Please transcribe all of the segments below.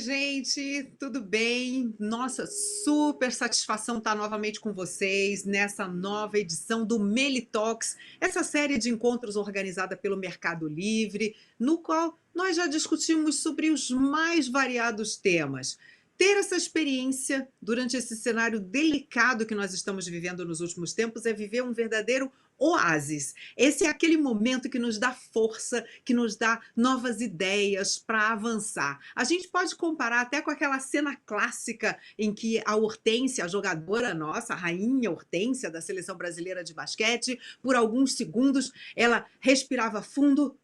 gente, tudo bem? Nossa, super satisfação estar novamente com vocês nessa nova edição do Meli Talks, essa série de encontros organizada pelo Mercado Livre, no qual nós já discutimos sobre os mais variados temas. Ter essa experiência durante esse cenário delicado que nós estamos vivendo nos últimos tempos é viver um verdadeiro oásis. Esse é aquele momento que nos dá força, que nos dá novas ideias para avançar. A gente pode comparar até com aquela cena clássica em que a Hortência, a jogadora nossa, a rainha Hortência da seleção brasileira de basquete, por alguns segundos ela respirava fundo,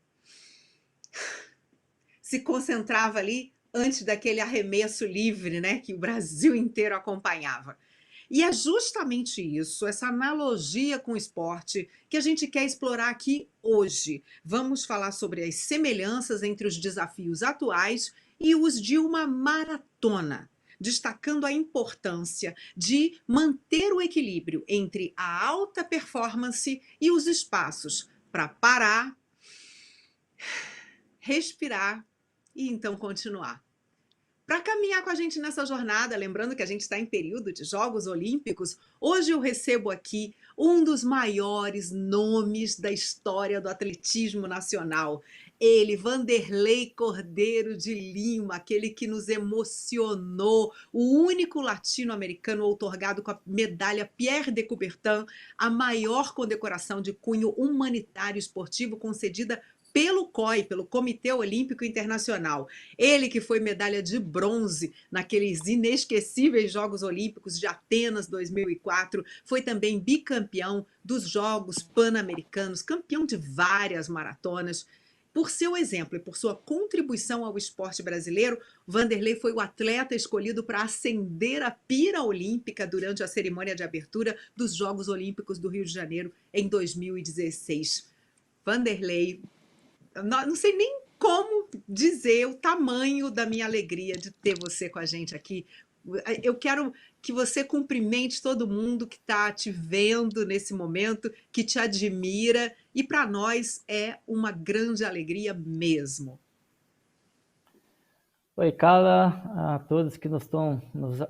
se concentrava ali antes daquele arremesso livre, né, que o Brasil inteiro acompanhava. E é justamente isso, essa analogia com o esporte, que a gente quer explorar aqui hoje. Vamos falar sobre as semelhanças entre os desafios atuais e os de uma maratona, destacando a importância de manter o equilíbrio entre a alta performance e os espaços para parar, respirar e então continuar. Para caminhar com a gente nessa jornada, lembrando que a gente está em período de Jogos Olímpicos, hoje eu recebo aqui um dos maiores nomes da história do atletismo nacional. Ele, Vanderlei Cordeiro de Lima, aquele que nos emocionou, o único latino-americano outorgado com a medalha Pierre de Coubertin, a maior condecoração de cunho humanitário esportivo concedida pelo COI, pelo Comitê Olímpico Internacional. Ele que foi medalha de bronze naqueles inesquecíveis Jogos Olímpicos de Atenas 2004, foi também bicampeão dos Jogos Pan-Americanos, campeão de várias maratonas. Por seu exemplo e por sua contribuição ao esporte brasileiro, Vanderlei foi o atleta escolhido para acender a pira olímpica durante a cerimônia de abertura dos Jogos Olímpicos do Rio de Janeiro em 2016. Vanderlei, não sei nem como dizer o tamanho da minha alegria de ter você com a gente aqui. Eu quero que você cumprimente todo mundo que está te vendo nesse momento, que te admira, e para nós é uma grande alegria mesmo. Oi, Carla, a todos que estão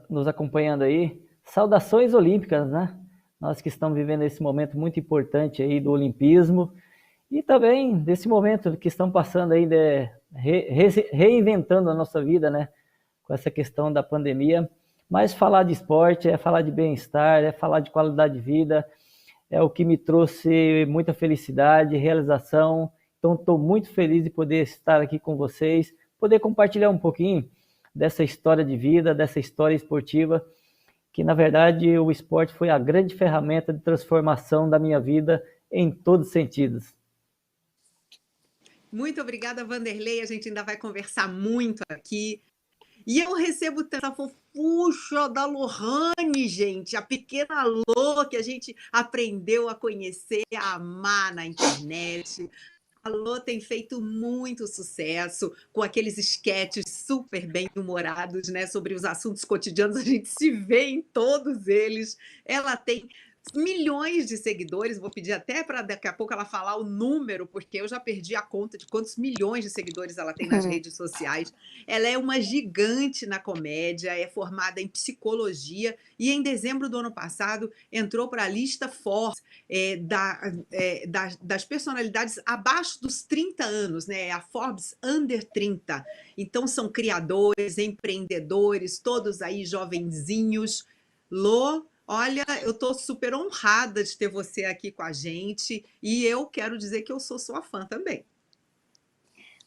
nos acompanhando aí. Saudações olímpicas, né? Nós que estamos vivendo esse momento muito importante aí do olimpismo e também desse momento que estão passando aí, reinventando a nossa vida, né? Com essa questão da pandemia. Mas falar de esporte é falar de bem-estar, é falar de qualidade de vida, é o que me trouxe muita felicidade, realização. Então, estou muito feliz de poder estar aqui com vocês, poder compartilhar um pouquinho dessa história de vida, dessa história esportiva, que, na verdade, o esporte foi a grande ferramenta de transformação da minha vida em todos os sentidos. Muito obrigada, Vanderlei. A gente ainda vai conversar muito aqui. E eu recebo essa fofucha da Lohane, gente, a pequena Lô, que a gente aprendeu a conhecer, a amar na internet. A Lô tem feito muito sucesso com aqueles esquetes super bem-humorados, né, sobre os assuntos cotidianos, a gente se vê em todos eles. Ela tem milhões de seguidores, vou pedir até para daqui a pouco ela falar o número, porque eu já perdi a conta de quantos milhões de seguidores ela tem nas redes sociais. Ela é uma gigante na comédia, é formada em psicologia e em dezembro do ano passado entrou para a lista Forbes das personalidades abaixo dos 30 anos, né? A Forbes Under 30. Então são criadores, empreendedores, todos aí jovenzinhos. Lô, olha, eu estou super honrada de ter você aqui com a gente e eu quero dizer que eu sou sua fã também.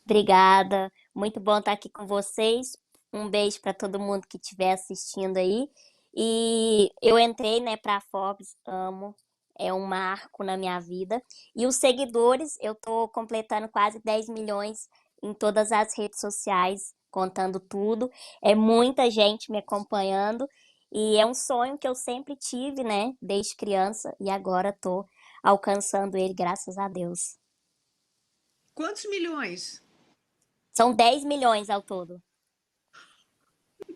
Obrigada, muito bom estar aqui com vocês. Um beijo para todo mundo que estiver assistindo aí. E eu entrei, né, para a Forbes, amo, é um marco na minha vida. E os seguidores, eu tô completando quase 10 milhões em todas as redes sociais, contando tudo. É muita gente me acompanhando e é um sonho que eu sempre tive, né, desde criança, e agora tô alcançando ele, graças a Deus. Quantos milhões? São 10 milhões ao todo.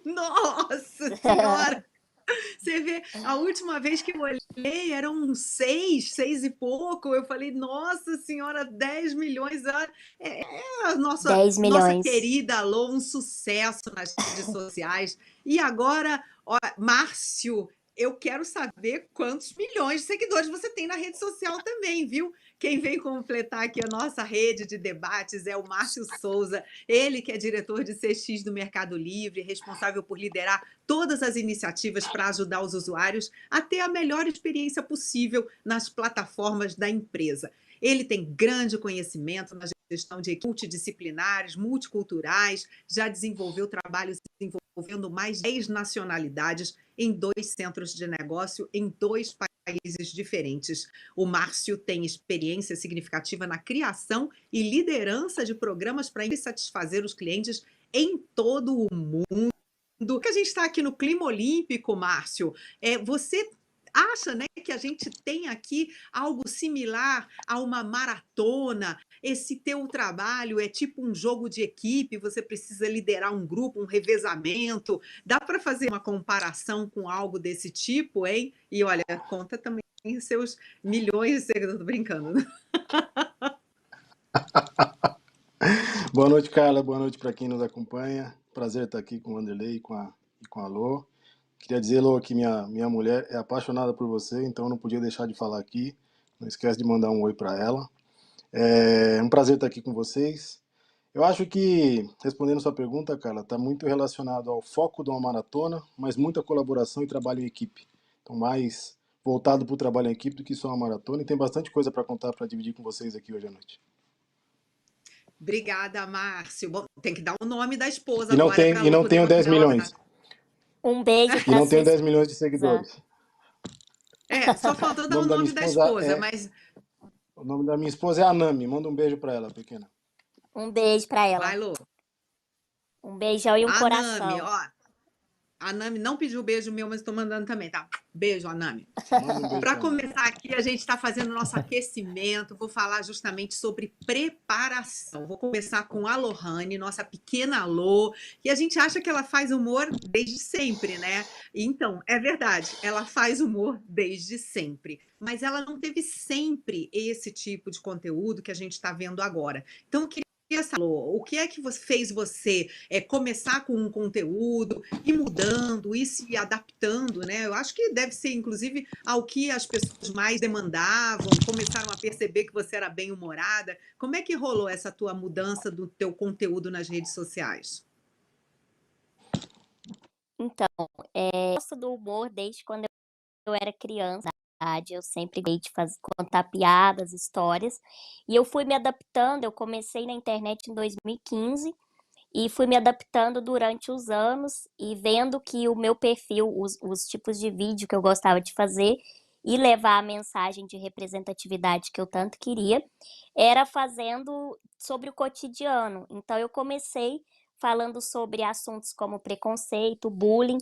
Nossa Senhora! Você vê, a última vez que eu olhei eram 6 e pouco. Eu falei, nossa senhora, 10 milhões. É a nossa, 10 nossa milhões. querida Alô, um sucesso nas redes sociais. E agora, ó, Márcio, eu quero saber quantos milhões de seguidores você tem na rede social também, viu? Quem vem completar aqui a nossa rede de debates é o Márcio Souza, ele que é diretor de CX do Mercado Livre, responsável por liderar todas as iniciativas para ajudar os usuários a ter a melhor experiência possível nas plataformas da empresa. Ele tem grande conhecimento na gestão de equipes multidisciplinares, multiculturais, já desenvolveu trabalhos envolvendo mais de 10 nacionalidades em 2 centros de negócio em 2 países diferentes. O Márcio tem experiência significativa na criação e liderança de programas para satisfazer os clientes em todo o mundo. Que a gente está aqui no clima olímpico, Márcio, você acha, né, que a gente tem aqui algo similar a uma maratona? Esse teu trabalho é tipo um jogo de equipe, você precisa liderar um grupo, um revezamento. Dá para fazer uma comparação com algo desse tipo, hein? E olha, conta também seus milhões de seguidores, tô brincando, né? Boa noite, Carla. Boa noite para quem nos acompanha. Prazer estar aqui com o Wanderlei e com a Lô. Queria dizer, Lô, que minha mulher é apaixonada por você, então não podia deixar de falar aqui. Não esquece de mandar um oi para ela. É um prazer estar aqui com vocês. Eu acho que, respondendo sua pergunta, Carla, está muito relacionado ao foco de uma maratona, mas muita colaboração e trabalho em equipe. Então, mais voltado para o trabalho em equipe do que só uma maratona. E tem bastante coisa para contar, para dividir com vocês aqui hoje à noite. Obrigada, Márcio. Bom, tem que dar o nome da esposa E não, agora para a Lu não poder tenho 10 mandar ela para... milhões. Um beijo E para não sua tenho 10 milhões de esposa. seguidores. Só faltou O dar o nome da minha nome da esposa esposa, mas O nome da minha esposa é Anami. Manda um beijo para ela, pequena. Um beijo para ela. vai, Lu. Um beijão e um Anami, coração. ó. A Anami não pediu beijo meu, mas estou mandando também, tá? Beijo, Anami. Manda um beijo Para pra ela. começar aqui, a gente está fazendo nosso aquecimento. Vou falar justamente sobre preparação. Vou começar com a Lohane, nossa pequena Lô, que a gente acha que ela faz humor desde sempre, né? Então, é verdade, ela faz humor desde sempre. Mas ela não teve sempre esse tipo de conteúdo que a gente está vendo agora. Então, eu queria saber, Lô, o que é que fez você começar com um conteúdo, ir mudando, ir se adaptando, né? Eu acho que deve ser, inclusive, ao que as pessoas mais demandavam, começaram a perceber que você era bem-humorada. Como é que rolou essa tua mudança do teu conteúdo nas redes sociais? Então, eu gosto do humor desde quando eu era criança. Eu sempre gostei de contar piadas, histórias. E eu fui me adaptando. Eu comecei na internet em 2015 e fui me adaptando durante os anos e vendo que o meu perfil, os tipos de vídeo que eu gostava de fazer e levar a mensagem de representatividade que eu tanto queria, era fazendo sobre o cotidiano. Então eu comecei falando sobre assuntos como preconceito, bullying,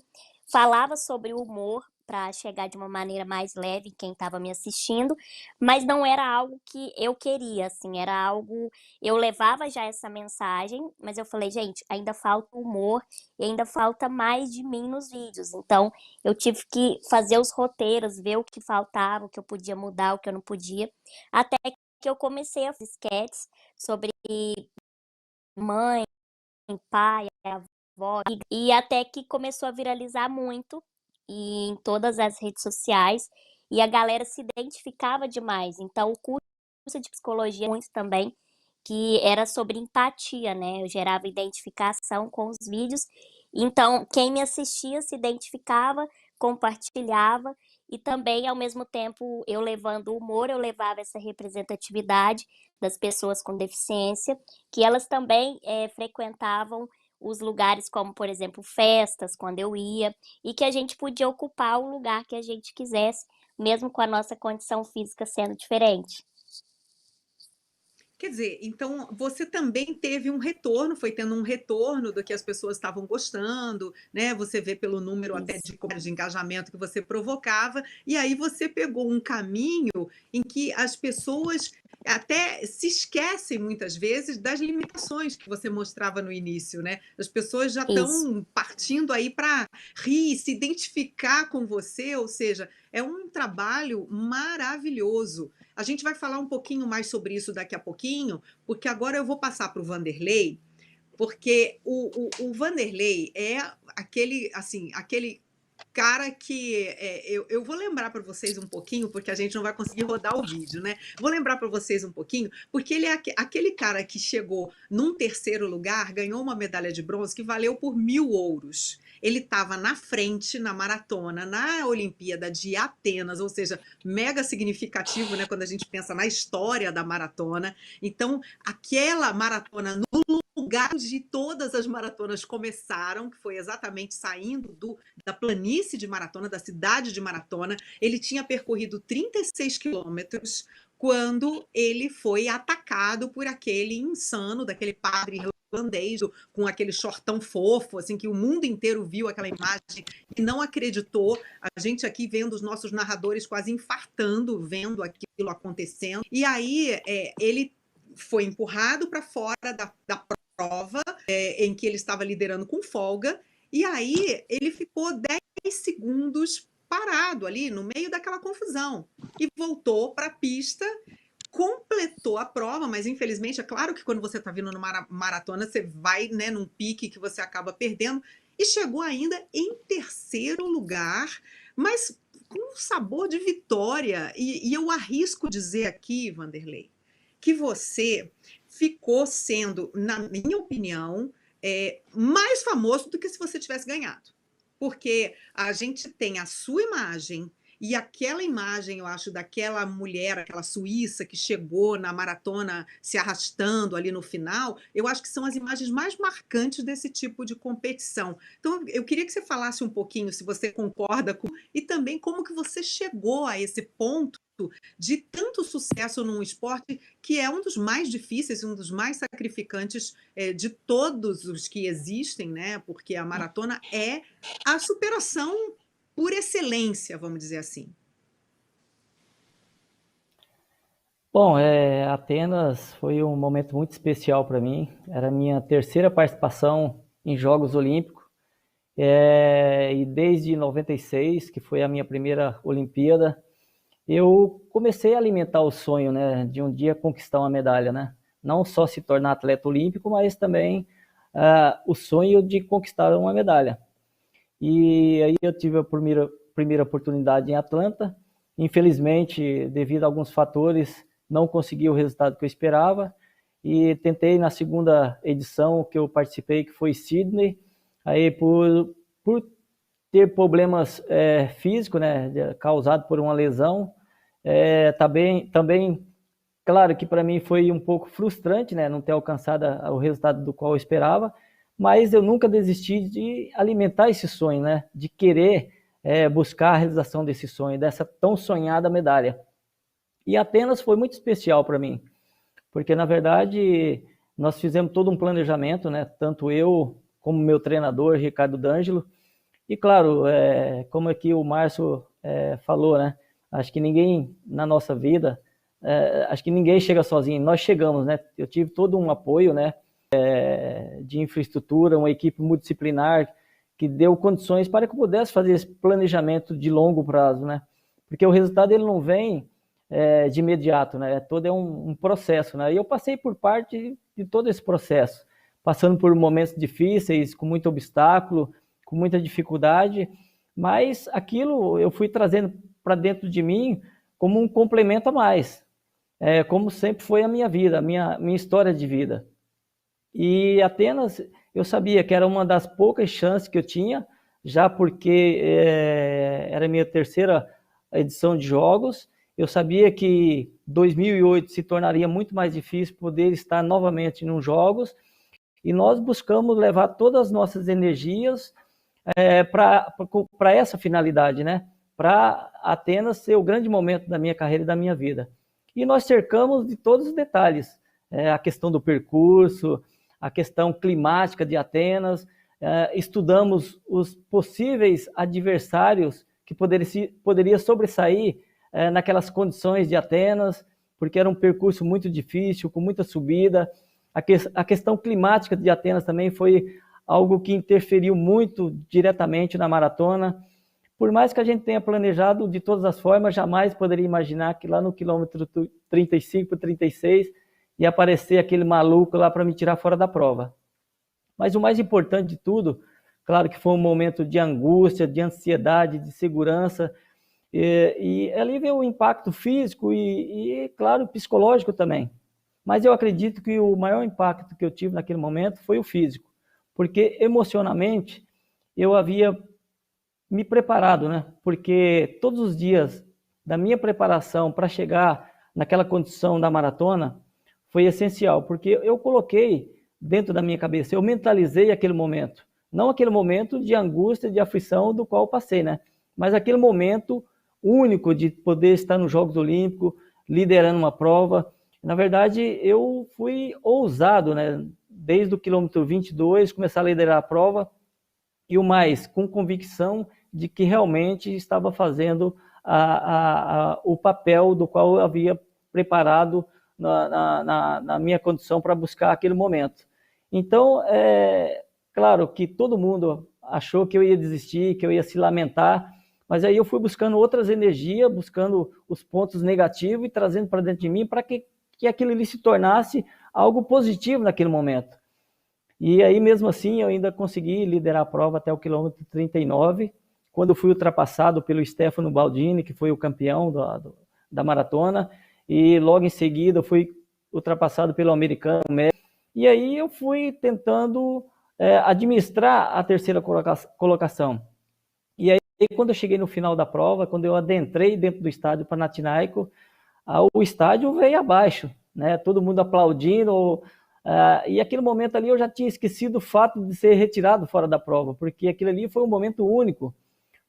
falava sobre o humor para chegar de uma maneira mais leve em quem estava me assistindo, mas não era algo que eu queria, assim, era algo eu levava já essa mensagem, mas eu falei: "Gente, ainda falta humor e ainda falta mais de mim nos vídeos". Então, eu tive que fazer os roteiros, ver o que faltava, o que eu podia mudar, o que eu não podia, até que eu comecei a fazer sketches sobre mãe, pai, avó, e até que começou a viralizar muito e em todas as redes sociais, e a galera se identificava demais. Então o curso de psicologia muito também, que era sobre empatia, né, eu gerava identificação com os vídeos, então quem me assistia se identificava, compartilhava, e também ao mesmo tempo eu levando o humor, eu levava essa representatividade das pessoas com deficiência, que elas também, frequentavam os lugares como, por exemplo, festas, quando eu ia, e que a gente podia ocupar o lugar que a gente quisesse, mesmo com a nossa condição física sendo diferente. Quer dizer, então você também teve um retorno, foi tendo um retorno do que as pessoas estavam gostando, né? Você vê pelo número até Isso. de engajamento que você provocava, e aí você pegou um caminho em que as pessoas até se esquecem muitas vezes das limitações que você mostrava no início, né? As pessoas já Isso. estão partindo aí para rir, se identificar com você, ou seja, é um trabalho maravilhoso. A gente vai falar um pouquinho mais sobre isso daqui a pouquinho, porque agora eu vou passar para o Vanderlei, porque o Vanderlei é aquele, assim, aquele cara que eu vou lembrar para vocês um pouquinho, porque a gente não vai conseguir rodar o vídeo, né? Vou lembrar para vocês um pouquinho, porque ele é aquele cara que chegou num terceiro lugar, ganhou uma medalha de bronze que valeu por 1.000 ouros. Ele estava na frente na maratona, na Olimpíada de Atenas, ou seja, mega significativo, né? Quando a gente pensa na história da maratona. Então, aquela maratona no lugar onde todas as maratonas começaram, que foi exatamente saindo da planície de Maratona, da cidade de Maratona. Ele tinha percorrido 36 quilômetros quando ele foi atacado por aquele insano, daquele padre irlandês, com aquele shortão fofo, assim, que o mundo inteiro viu aquela imagem e não acreditou. A gente aqui vendo os nossos narradores quase infartando, vendo aquilo acontecendo. E aí ele foi empurrado para fora da prova, em que ele estava liderando com folga, e aí ele ficou 10 segundos parado ali no meio daquela confusão e voltou para a pista, completou a prova, mas infelizmente é claro que quando você está vindo numa maratona você vai, né, num pique que você acaba perdendo, e chegou ainda em terceiro lugar, mas com um sabor de vitória. E eu arrisco dizer aqui, Vanderlei, que você ficou sendo, na minha opinião, mais famoso do que se você tivesse ganhado. Porque a gente tem a sua imagem, e aquela imagem, eu acho, daquela mulher, aquela suíça que chegou na maratona se arrastando ali no final, eu acho que são as imagens mais marcantes desse tipo de competição. Então, eu queria que você falasse um pouquinho, se você concorda com, e também como que você chegou a esse ponto de tanto sucesso num esporte que é um dos mais difíceis, um dos mais sacrificantes de todos os que existem, né? Porque a maratona é a superação por excelência, vamos dizer assim. Bom, Atenas foi um momento muito especial para mim. Era a minha terceira participação em Jogos Olímpicos. E desde 96, que foi a minha primeira Olimpíada, eu comecei a alimentar o sonho, né, de um dia conquistar uma medalha, né? Não só se tornar atleta olímpico, mas também o sonho de conquistar uma medalha. E aí eu tive a primeira oportunidade em Atlanta. Infelizmente, devido a alguns fatores, não consegui o resultado que eu esperava. E tentei na segunda edição que eu participei, que foi Sydney. Aí por ter problemas físicos, né, causado por uma lesão, também, claro que para mim foi um pouco frustrante, né, não ter alcançado o resultado do qual eu esperava, mas eu nunca desisti de alimentar esse sonho, né, de querer buscar a realização desse sonho, dessa tão sonhada medalha. E Atenas foi muito especial para mim, porque na verdade nós fizemos todo um planejamento, né, tanto eu como meu treinador, Ricardo D'Angelo, e claro, como aqui o Márcio falou, né, acho que ninguém na nossa vida, acho que ninguém chega sozinho, nós chegamos, né, eu tive todo um apoio, né, de infraestrutura, uma equipe multidisciplinar que deu condições para que eu pudesse fazer esse planejamento de longo prazo, né? Porque o resultado ele não vem de imediato, né? Todo é um processo, né? E eu passei por parte de todo esse processo, passando por momentos difíceis, com muito obstáculo, com muita dificuldade, mas aquilo eu fui trazendo para dentro de mim como um complemento a mais, como sempre foi a minha vida, a minha história de vida. E Atenas, eu sabia que era uma das poucas chances que eu tinha, já porque era a minha terceira edição de jogos. Eu sabia que 2008 se tornaria muito mais difícil poder estar novamente nos jogos, e nós buscamos levar todas as nossas energias para essa finalidade, né? Para Atenas ser o grande momento da minha carreira e da minha vida. E nós cercamos de todos os detalhes, a questão do percurso, a questão climática de Atenas, estudamos os possíveis adversários que poderia sobressair naquelas condições de Atenas, porque era um percurso muito difícil, com muita subida. A questão climática de Atenas também foi algo que interferiu muito diretamente na maratona. Por mais que a gente tenha planejado de todas as formas, jamais poderia imaginar que lá no quilômetro 35, 36, ia aparecer aquele maluco lá para me tirar fora da prova. Mas o mais importante de tudo, claro que foi um momento de angústia, de ansiedade, de segurança, e ali veio o impacto físico e, claro, psicológico também. Mas eu acredito que o maior impacto que eu tive naquele momento foi o físico, porque emocionalmente eu havia me preparado, né? Porque todos os dias da minha preparação para chegar naquela condição da maratona foi essencial, porque eu coloquei dentro da minha cabeça, eu mentalizei aquele momento, não aquele momento de angústia, de aflição do qual eu passei, né? Mas aquele momento único de poder estar nos Jogos Olímpicos, liderando uma prova. Na verdade, eu fui ousado, né? Desde o quilômetro 22, começar a liderar a prova, e o mais, com convicção de que realmente estava fazendo o papel do qual eu havia preparado na minha condição para buscar aquele momento. Então, claro que todo mundo achou que eu ia desistir, que eu ia se lamentar, mas aí eu fui buscando outras energias, buscando os pontos negativos e trazendo para dentro de mim para que aquilo ali se tornasse algo positivo naquele momento. E aí, mesmo assim, eu ainda consegui liderar a prova até o quilômetro 39, quando fui ultrapassado pelo Stefano Baldini, que foi o campeão da maratona, e logo em seguida eu fui ultrapassado pelo americano. E aí eu fui tentando administrar a terceira colocação. E aí, quando eu cheguei no final da prova, quando eu adentrei dentro do estádio Panathinaiko, o estádio veio abaixo, né? Todo mundo aplaudindo. E aquele momento ali eu já tinha esquecido o fato de ser retirado fora da prova, porque aquilo ali foi um momento único,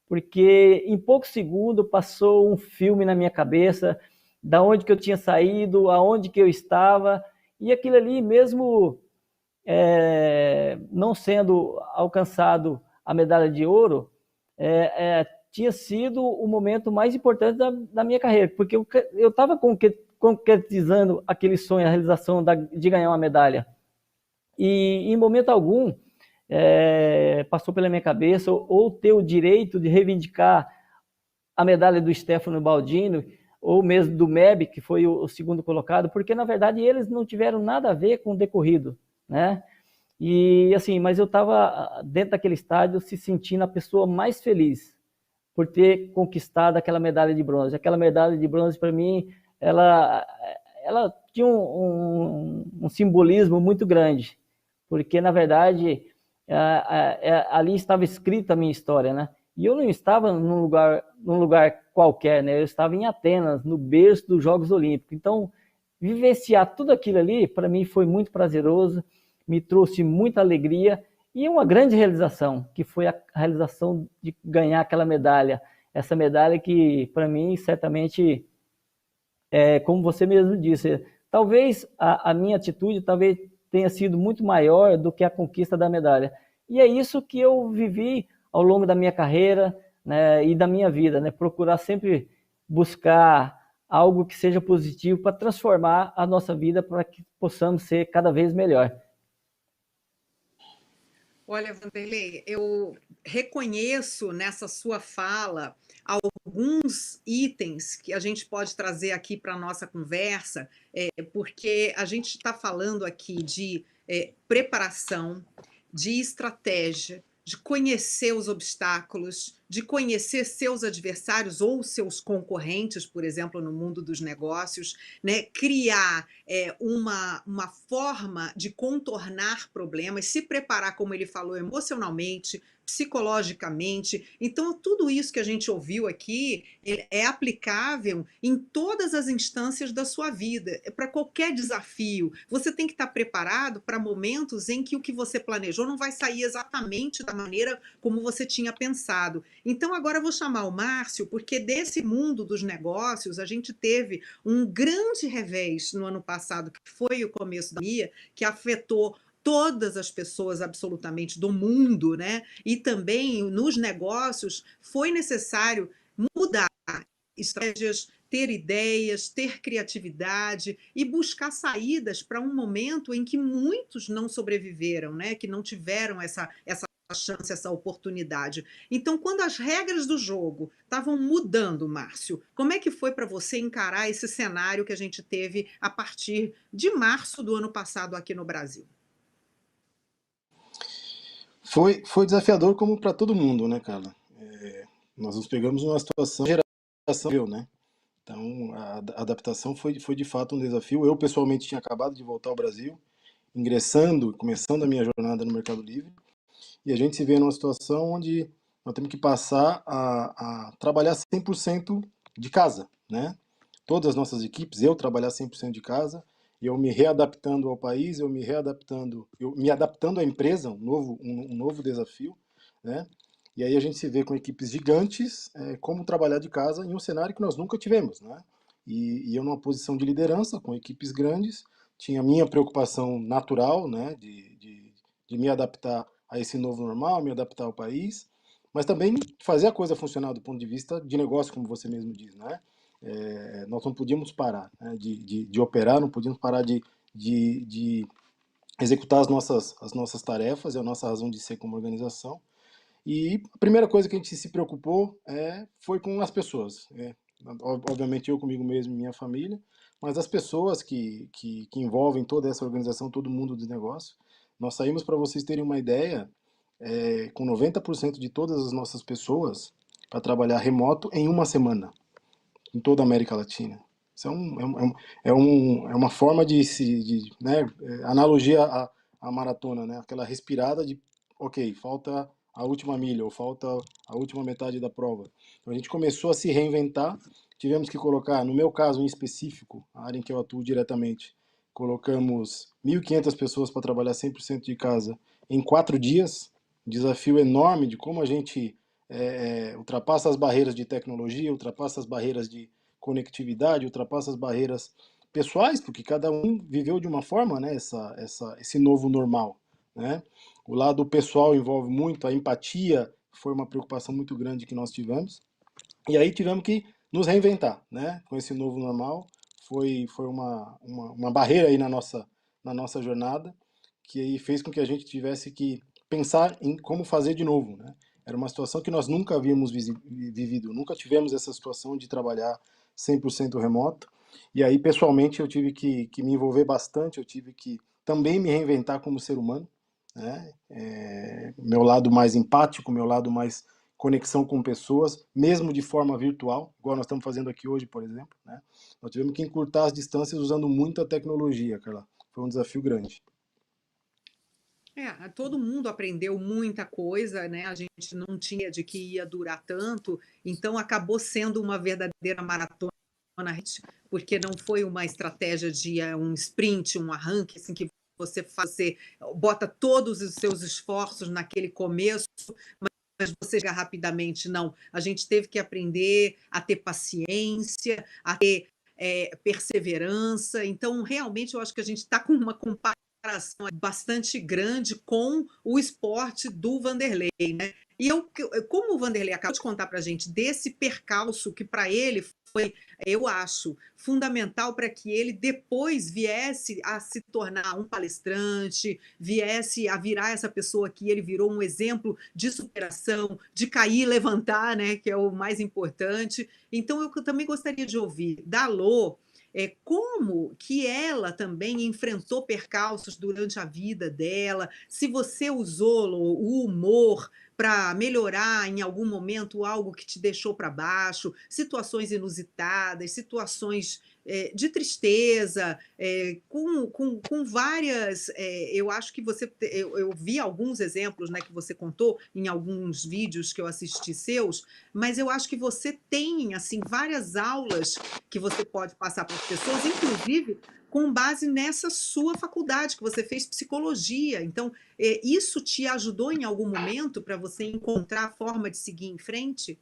porque em poucos segundos passou um filme na minha cabeça, da onde que eu tinha saído, aonde que eu estava, e aquilo ali mesmo não sendo alcançado a medalha de ouro, tinha sido o momento mais importante da minha carreira, porque eu estava concretizando aquele sonho, a realização de ganhar uma medalha. E em momento algum passou pela minha cabeça ou ter o direito de reivindicar a medalha do Stefano Baldini, ou mesmo do Meb, que foi o segundo colocado, porque na verdade eles não tiveram nada a ver com o decorrido, né? E assim, mas eu estava dentro daquele estádio se sentindo a pessoa mais feliz por ter conquistado aquela medalha de bronze. Aquela medalha de bronze, para mim, ela tinha um simbolismo muito grande, porque na verdade ali estava escrita a minha história, né? E eu não estava num lugar qualquer, né? Eu estava em Atenas, no berço dos Jogos Olímpicos. Então, vivenciar tudo aquilo ali, para mim, foi muito prazeroso, me trouxe muita alegria e uma grande realização, que foi a realização de ganhar aquela medalha. Essa medalha que, para mim, certamente, como você mesmo disse, talvez a minha atitude talvez tenha sido muito maior do que a conquista da medalha. E é isso que eu vivi ao longo da minha carreira, né, e da minha vida, né, procurar sempre buscar algo que seja positivo para transformar a nossa vida para que possamos ser cada vez melhor. Olha, Vanderlei, eu reconheço nessa sua fala alguns itens que a gente pode trazer aqui para a nossa conversa, porque a gente está falando aqui de preparação, de estratégia, de conhecer os obstáculos, de conhecer seus adversários ou seus concorrentes, por exemplo, no mundo dos negócios, né? Criar uma forma de contornar problemas, se preparar, como ele falou, emocionalmente, psicologicamente. Então, tudo isso que a gente ouviu aqui é aplicável em todas as instâncias da sua vida, para qualquer desafio. Você tem que estar preparado para momentos em que o que você planejou não vai sair exatamente da maneira como você tinha pensado. Então, agora eu vou chamar o Márcio, porque desse mundo dos negócios, a gente teve um grande revés no ano passado, que foi o começo da pandemia, que afetou todas as pessoas absolutamente do mundo, né? E também nos negócios foi necessário mudar estratégias, ter ideias, ter criatividade e buscar saídas para um momento em que muitos não sobreviveram, né? Que não tiveram essa chance, essa oportunidade. Então, quando as regras do jogo estavam mudando, Márcio, como é que foi para você encarar esse cenário que a gente teve a partir de março do ano passado aqui no Brasil? Foi desafiador como para todo mundo, né, Carla? Nós nos pegamos numa situação geração, né? Então, a adaptação foi de fato um desafio. Eu, pessoalmente, tinha acabado de voltar ao Brasil, começando a minha jornada no Mercado Livre, e a gente se vê numa situação onde nós temos que passar a trabalhar 100% de casa, né? Todas as nossas equipes, eu trabalhar 100% de casa, eu me readaptando ao país, eu me adaptando à empresa, um novo desafio, né? E aí a gente se vê com equipes gigantes, como trabalhar de casa em um cenário que nós nunca tivemos, né? E eu numa posição de liderança, com equipes grandes, tinha a minha preocupação natural, né, de me adaptar a esse novo normal, me adaptar ao país, mas também fazer a coisa funcionar do ponto de vista de negócio, como você mesmo diz, né? Nós não podíamos parar, né, de operar, não podíamos parar de executar as nossas tarefas, é a nossa razão de ser como organização. E a primeira coisa que a gente se preocupou foi com as pessoas. Obviamente eu comigo mesmo e minha família, mas as pessoas que envolvem toda essa organização, todo mundo do negócio. Nós saímos, para vocês terem uma ideia, com 90% de todas as nossas pessoas para trabalhar remoto em uma semana, em toda a América Latina. Isso é uma forma né, analogia à maratona, né? Aquela respirada de, ok, falta a última milha ou falta a última metade da prova. Então a gente começou a se reinventar, tivemos que colocar, no meu caso em específico, a área em que eu atuo diretamente, colocamos 1.500 pessoas para trabalhar 100% de casa em 4 dias, desafio enorme de como a gente ultrapassa as barreiras de tecnologia, ultrapassa as barreiras de conectividade, ultrapassa as barreiras pessoais, porque cada um viveu de uma forma, né, esse novo normal, né? O lado pessoal envolve muito, a empatia foi uma preocupação muito grande que nós tivemos, e aí tivemos que nos reinventar, né, com esse novo normal. Foi uma barreira aí na nossa jornada, que aí fez com que a gente tivesse que pensar em como fazer de novo, né? Era uma situação que nós nunca havíamos vivido, nunca tivemos essa situação de trabalhar 100% remoto. E aí, pessoalmente, eu tive que me envolver bastante, eu tive que também me reinventar como ser humano, né? Meu lado mais empático, meu lado mais conexão com pessoas, mesmo de forma virtual, igual nós estamos fazendo aqui hoje, por exemplo, né? Nós tivemos que encurtar as distâncias usando muita tecnologia, Carla. Foi um desafio grande. Todo mundo aprendeu muita coisa, né? A gente não tinha de que ia durar tanto, então acabou sendo uma verdadeira maratona, porque não foi uma estratégia de um sprint, um arranque, assim, que você bota todos os seus esforços naquele começo, mas você chega rapidamente. Não, a gente teve que aprender a ter paciência, a ter perseverança. Então, realmente, eu acho que a gente está com uma comparação bastante grande com o esporte do Vanderlei, né? E como o Vanderlei acabou de contar para a gente desse percalço que para ele foi, eu acho, fundamental para que ele depois viesse a se tornar um palestrante, viesse a virar essa pessoa que ele virou, um exemplo de superação, de cair e levantar, né? Que é o mais importante. Então, eu também gostaria de ouvir da Lô como que ela também enfrentou percalços durante a vida dela, se você usou o humor para melhorar em algum momento algo que te deixou para baixo, situações inusitadas, situações de tristeza, com várias. Eu acho que eu vi alguns exemplos, né, que você contou em alguns vídeos que eu assisti seus, mas eu acho que você tem assim várias aulas que você pode passar para as pessoas, inclusive com base nessa sua faculdade, que você fez psicologia. Então, isso te ajudou em algum momento para você encontrar a forma de seguir em frente?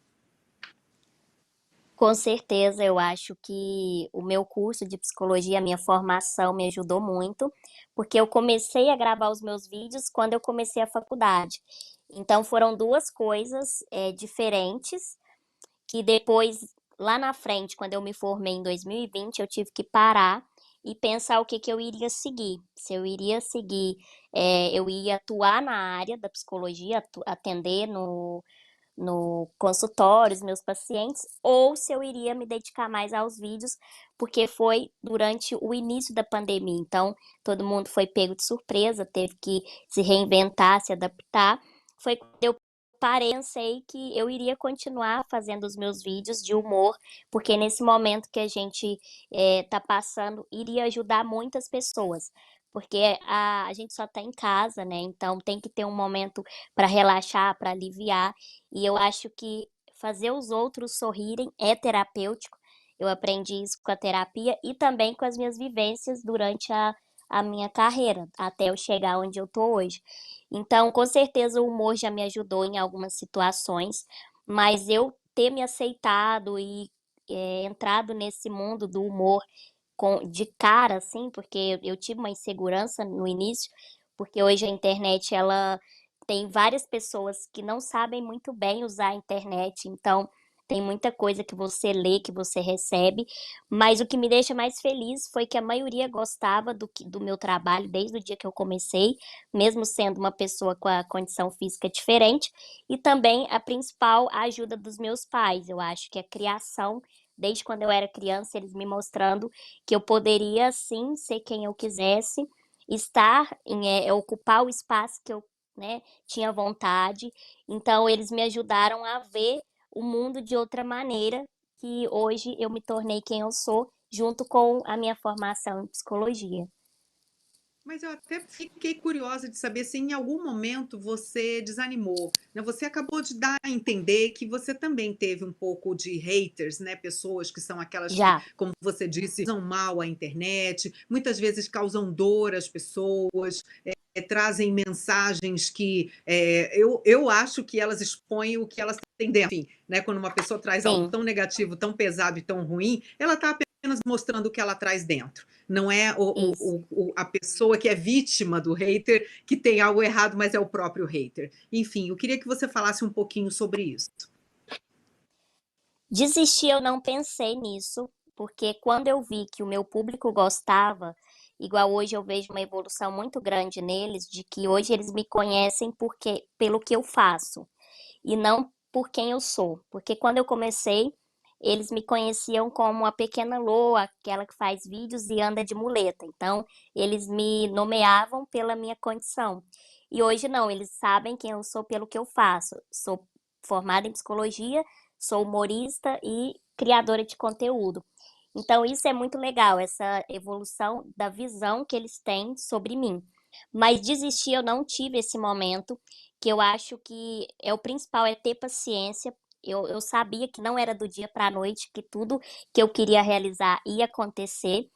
Com certeza, eu acho que o meu curso de psicologia, a minha formação me ajudou muito, porque eu comecei a gravar os meus vídeos quando eu comecei a faculdade. Então foram duas coisas diferentes que depois lá na frente, quando eu me formei em 2020, eu tive que parar e pensar o que que eu iria seguir. Se eu iria seguir, eu ia atuar na área da psicologia, atender no consultório, os meus pacientes, ou se eu iria me dedicar mais aos vídeos, porque foi durante o início da pandemia. Então, todo mundo foi pego de surpresa, teve que se reinventar, se adaptar. Foi quando eu parei, pensei que eu iria continuar fazendo os meus vídeos de humor, porque nesse momento que a gente está passando, iria ajudar muitas pessoas. Porque a gente só está em casa, né? Então tem que ter um momento para relaxar, para aliviar. E eu acho que fazer os outros sorrirem é terapêutico. Eu aprendi isso com a terapia e também com as minhas vivências durante a minha carreira, até eu chegar onde eu tô hoje. Então, com certeza, o humor já me ajudou em algumas situações, mas eu ter me aceitado e entrado nesse mundo do humor de cara, assim, porque eu tive uma insegurança no início, porque hoje a internet ela tem várias pessoas que não sabem muito bem usar a internet, então tem muita coisa que você lê, que você recebe, mas o que me deixa mais feliz foi que a maioria gostava do meu trabalho desde o dia que eu comecei, mesmo sendo uma pessoa com a condição física diferente, e também a principal a ajuda dos meus pais. Eu acho que a criação, desde quando eu era criança, eles me mostrando que eu poderia sim ser quem eu quisesse, estar ocupar o espaço que eu, né, tinha vontade. Então eles me ajudaram a ver o mundo de outra maneira, que hoje eu me tornei quem eu sou, junto com a minha formação em psicologia. Mas eu até fiquei curiosa de saber se em algum momento você desanimou, né? Você acabou de dar a entender que você também teve um pouco de haters, né? Pessoas que são aquelas que, Já, como você disse, usam mal a internet, muitas vezes causam dor às pessoas, trazem mensagens que eu acho que elas expõem o que elas têm dentro. Enfim, né? Quando uma pessoa traz algo sim, tão negativo, tão pesado e tão ruim, ela está apenas mostrando o que ela traz dentro. Não é isso. a pessoa que é vítima do hater que tem algo errado, mas é o próprio hater. Enfim, eu queria que você falasse um pouquinho sobre isso. Desistir, eu não pensei nisso, porque quando eu vi que o meu público gostava, igual hoje eu vejo uma evolução muito grande neles, de que hoje eles me conhecem pelo que eu faço e não por quem eu sou. Porque quando eu comecei, eles me conheciam como a pequena Lô, aquela que faz vídeos e anda de muleta. Então, eles me nomeavam pela minha condição. E hoje não, eles sabem quem eu sou pelo que eu faço. Sou formada em psicologia, sou humorista e criadora de conteúdo. Então, isso é muito legal, essa evolução da visão que eles têm sobre mim. Mas desistir, eu não tive esse momento, que eu acho que o principal é ter paciência. Eu sabia que não era do dia para a noite, que tudo que eu queria realizar ia acontecer.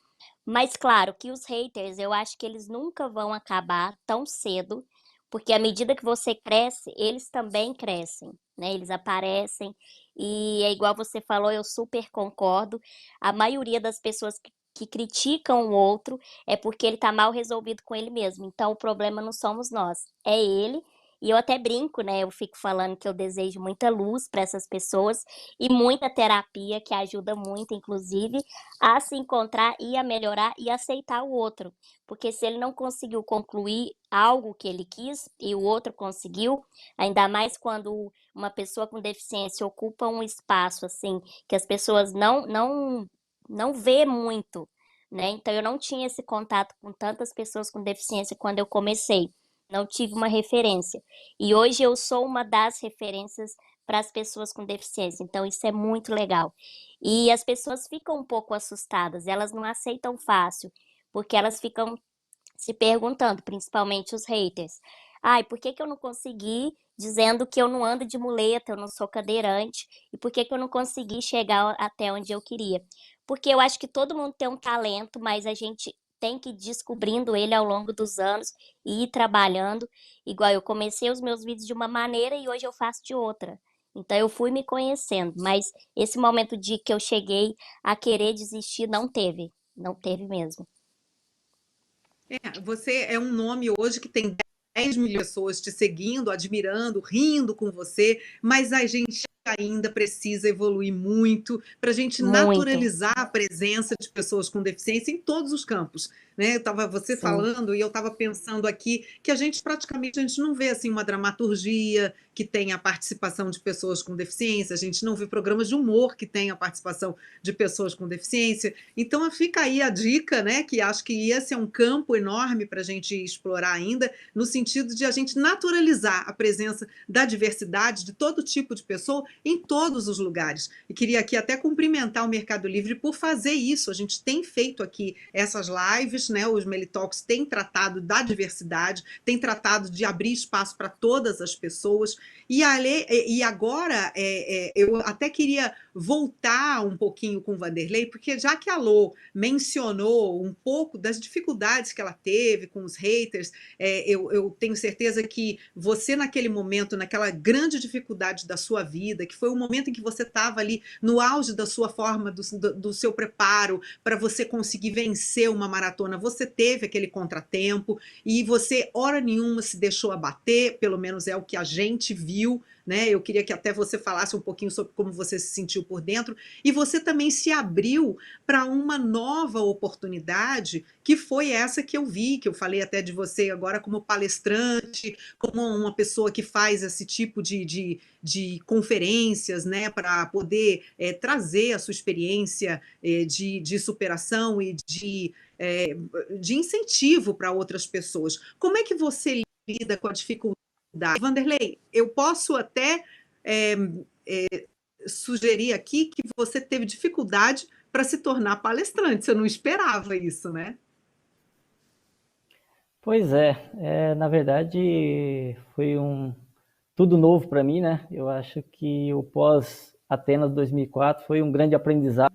Mas claro que os haters, eu acho que eles nunca vão acabar tão cedo, porque à medida que você cresce, eles também crescem, né? Eles aparecem e é igual você falou, eu super concordo. A maioria das pessoas que criticam o outro é porque ele tá mal resolvido com ele mesmo. Então o problema não somos nós, é ele. E eu até brinco, né? Eu fico falando que eu desejo muita luz para essas pessoas e muita terapia que ajuda muito, inclusive a se encontrar e a melhorar e aceitar o outro. Porque se ele não conseguiu concluir algo que ele quis e o outro conseguiu, ainda mais quando uma pessoa com deficiência ocupa um espaço assim que as pessoas não vê muito, né? Então eu não tinha esse contato com tantas pessoas com deficiência quando eu comecei. Não tive uma referência. E hoje eu sou uma das referências para as pessoas com deficiência. Então isso é muito legal. E as pessoas ficam um pouco assustadas, elas não aceitam fácil, porque elas ficam se perguntando, principalmente os haters. Ai, por que que eu não consegui, dizendo que eu não ando de muleta, eu não sou cadeirante, e por que que eu não consegui chegar até onde eu queria? Porque eu acho que todo mundo tem um talento, mas a gente tem que ir descobrindo ele ao longo dos anos e ir trabalhando. Igual eu comecei os meus vídeos de uma maneira e hoje eu faço de outra. Então eu fui me conhecendo, mas esse momento de que eu cheguei a querer desistir não teve, não teve mesmo. Você é um nome hoje que tem 10 milhões de pessoas te seguindo, admirando, rindo com você, mas a gente ainda precisa evoluir muito para a gente Muito, naturalizar a presença de pessoas com deficiência em todos os campos, né? Eu estava você sim. falando e eu estava pensando aqui que a gente praticamente não vê assim uma dramaturgia que tenha a participação de pessoas com deficiência, a gente não vê programas de humor que tenha a participação de pessoas com deficiência. Então fica aí a dica, né? Que acho que esse é um campo enorme para a gente explorar ainda, no sentido de a gente naturalizar a presença da diversidade de todo tipo de pessoa em todos os lugares. E queria aqui até cumprimentar o Mercado Livre por fazer isso. A gente tem feito aqui essas lives, né? Os Melitalks têm tratado da diversidade, têm tratado de abrir espaço para todas as pessoas. E agora eu até queria voltar um pouquinho com o Vanderlei, porque já que a Lô mencionou um pouco das dificuldades que ela teve com os haters, eu tenho certeza que você naquele momento, naquela grande dificuldade da sua vida, que foi o momento em que você estava ali no auge da sua forma, do seu preparo para você conseguir vencer uma maratona, você teve aquele contratempo e você, hora nenhuma, se deixou abater, pelo menos é o que a gente viu, né? Eu queria que até você falasse um pouquinho sobre como você se sentiu por dentro, e você também se abriu para uma nova oportunidade, que foi essa que eu vi, que eu falei até de você agora como palestrante, como uma pessoa que faz esse tipo de conferências, né, para poder trazer a sua experiência de superação e de incentivo para outras pessoas. Como é que você lida com a dificuldade? Vanderlei, eu posso até sugerir aqui que você teve dificuldade para se tornar palestrante, você não esperava isso, né? Pois na verdade foi tudo novo para mim, né? Eu acho que o pós-Atenas 2004 foi um grande aprendizado.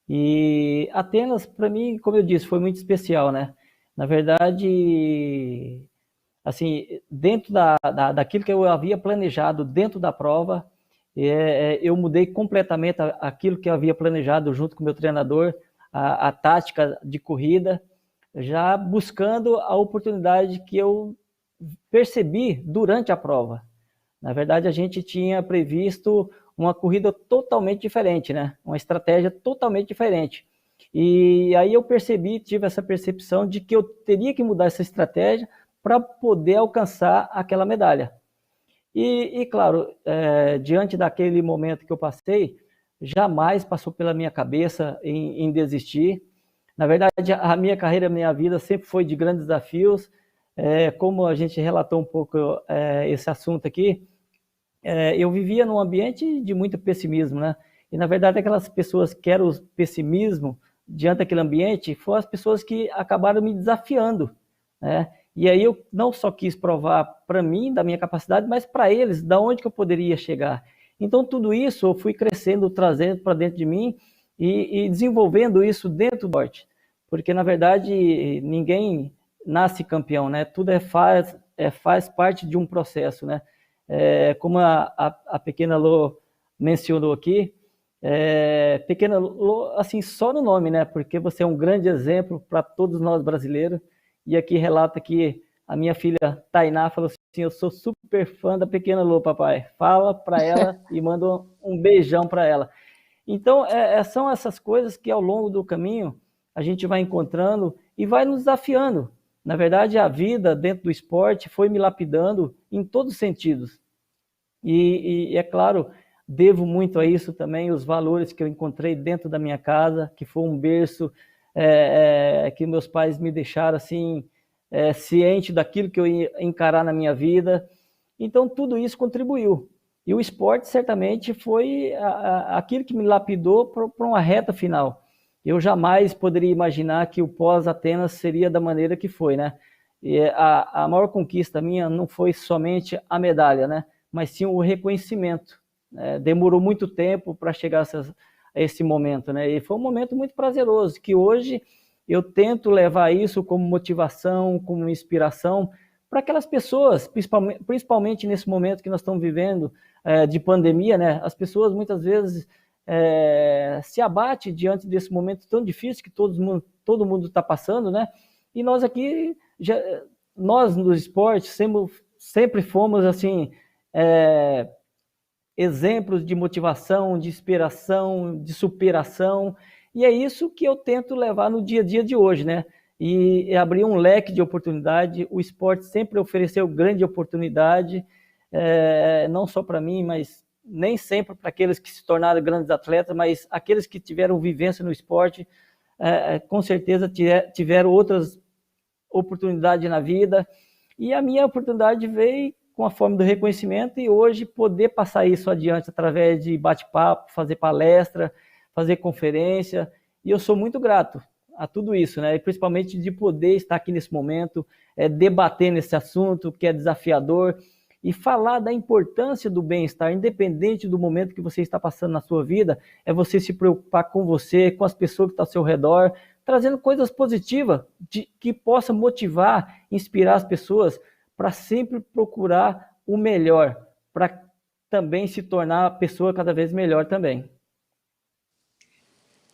E Atenas, para mim, como eu disse, foi muito especial, né? Na verdade, assim, dentro daquilo que eu havia planejado dentro da prova, eu mudei completamente aquilo que eu havia planejado junto com o meu treinador, a tática de corrida, já buscando a oportunidade que eu percebi durante a prova. Na verdade, a gente tinha previsto uma corrida totalmente diferente, né? Uma estratégia totalmente diferente. E aí eu tive essa percepção de que eu teria que mudar essa estratégia para poder alcançar aquela medalha. E claro, diante daquele momento que eu passei, jamais passou pela minha cabeça em desistir. Na verdade, a minha carreira, a minha vida sempre foi de grandes desafios. Como a gente relatou um pouco esse assunto aqui, eu vivia num ambiente de muito pessimismo, né? E na verdade aquelas pessoas que eram o pessimismo diante daquele ambiente foram as pessoas que acabaram me desafiando, né? E aí eu não só quis provar para mim da minha capacidade, mas para eles da onde que eu poderia chegar. Então tudo isso eu fui crescendo, trazendo para dentro de mim e desenvolvendo isso dentro do esporte, porque na verdade ninguém nasce campeão, né? Tudo faz parte de um processo, né? Como a pequena Lô mencionou aqui, pequena Lô, assim, só no nome, né? Porque você é um grande exemplo para todos nós brasileiros. E aqui relata que a minha filha Tainá falou assim: eu sou super fã da pequena Lô, papai. Fala para ela e manda um beijão para ela. Então, são essas coisas que ao longo do caminho a gente vai encontrando e vai nos desafiando. Na verdade, a vida dentro do esporte foi me lapidando em todos os sentidos. E é claro, devo muito a isso também, os valores que eu encontrei dentro da minha casa, que foi um berço que meus pais me deixaram assim, ciente daquilo que eu ia encarar na minha vida. Então, tudo isso contribuiu. E o esporte, certamente, foi aquilo que me lapidou para uma reta final. Eu jamais poderia imaginar que o pós-Atenas seria da maneira que foi, né? E a maior conquista minha não foi somente a medalha, né? Mas sim o reconhecimento. Demorou muito tempo para chegar a esse momento, né? E foi um momento muito prazeroso, que hoje eu tento levar isso como motivação, como inspiração para aquelas pessoas, principalmente nesse momento que nós estamos vivendo de pandemia, né? As pessoas muitas vezes se abatem diante desse momento tão difícil que todo mundo está passando, né? E nós aqui, nós no esporte sempre fomos assim, exemplos de motivação, de inspiração, de superação, e é isso que eu tento levar no dia a dia de hoje, né? E abrir um leque de oportunidade. O esporte sempre ofereceu grande oportunidade, não só para mim, mas nem sempre para aqueles que se tornaram grandes atletas, mas aqueles que tiveram vivência no esporte, com certeza tiveram outras oportunidades na vida, e a minha oportunidade veio com a forma do reconhecimento, e hoje poder passar isso adiante através de bate-papo, fazer palestra, fazer conferência, e eu sou muito grato a tudo isso, né? E principalmente de poder estar aqui nesse momento, debater nesse assunto que é desafiador, e falar da importância do bem-estar, independente do momento que você está passando na sua vida, é você se preocupar com você, com as pessoas que estão ao seu redor, trazendo coisas positivas que possa motivar, inspirar as pessoas para sempre procurar o melhor, para também se tornar a pessoa cada vez melhor também.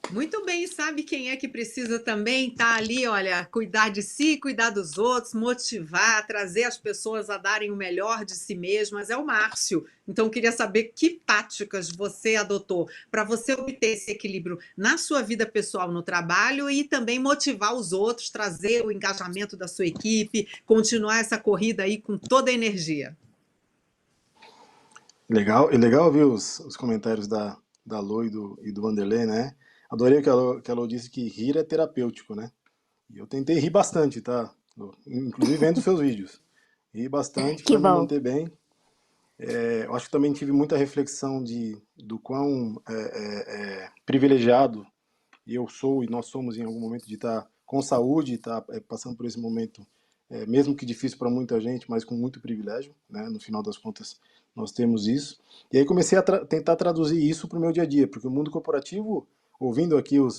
Muito bem, sabe quem é que precisa também estar ali, olha, cuidar de si, cuidar dos outros, motivar, trazer as pessoas a darem o melhor de si mesmas, é o Márcio. Então, queria saber que táticas você adotou para você obter esse equilíbrio na sua vida pessoal, no trabalho, e também motivar os outros, trazer o engajamento da sua equipe, continuar essa corrida aí com toda a energia. Legal ouvir os comentários da Lô e do Vanderlei, né? Adorei que a Lô disse que rir é terapêutico, né? E eu tentei rir bastante, tá, Lô? Inclusive vendo seus vídeos. Ri bastante Que para me bom. manter bem. Eu acho que também tive muita reflexão do quão privilegiado eu sou e nós somos em algum momento de estar com saúde, estar passando por esse momento, mesmo que difícil para muita gente, mas com muito privilégio, né? No final das contas, nós temos isso. E aí comecei a tentar traduzir isso para o meu dia a dia, porque o mundo corporativo, ouvindo aqui o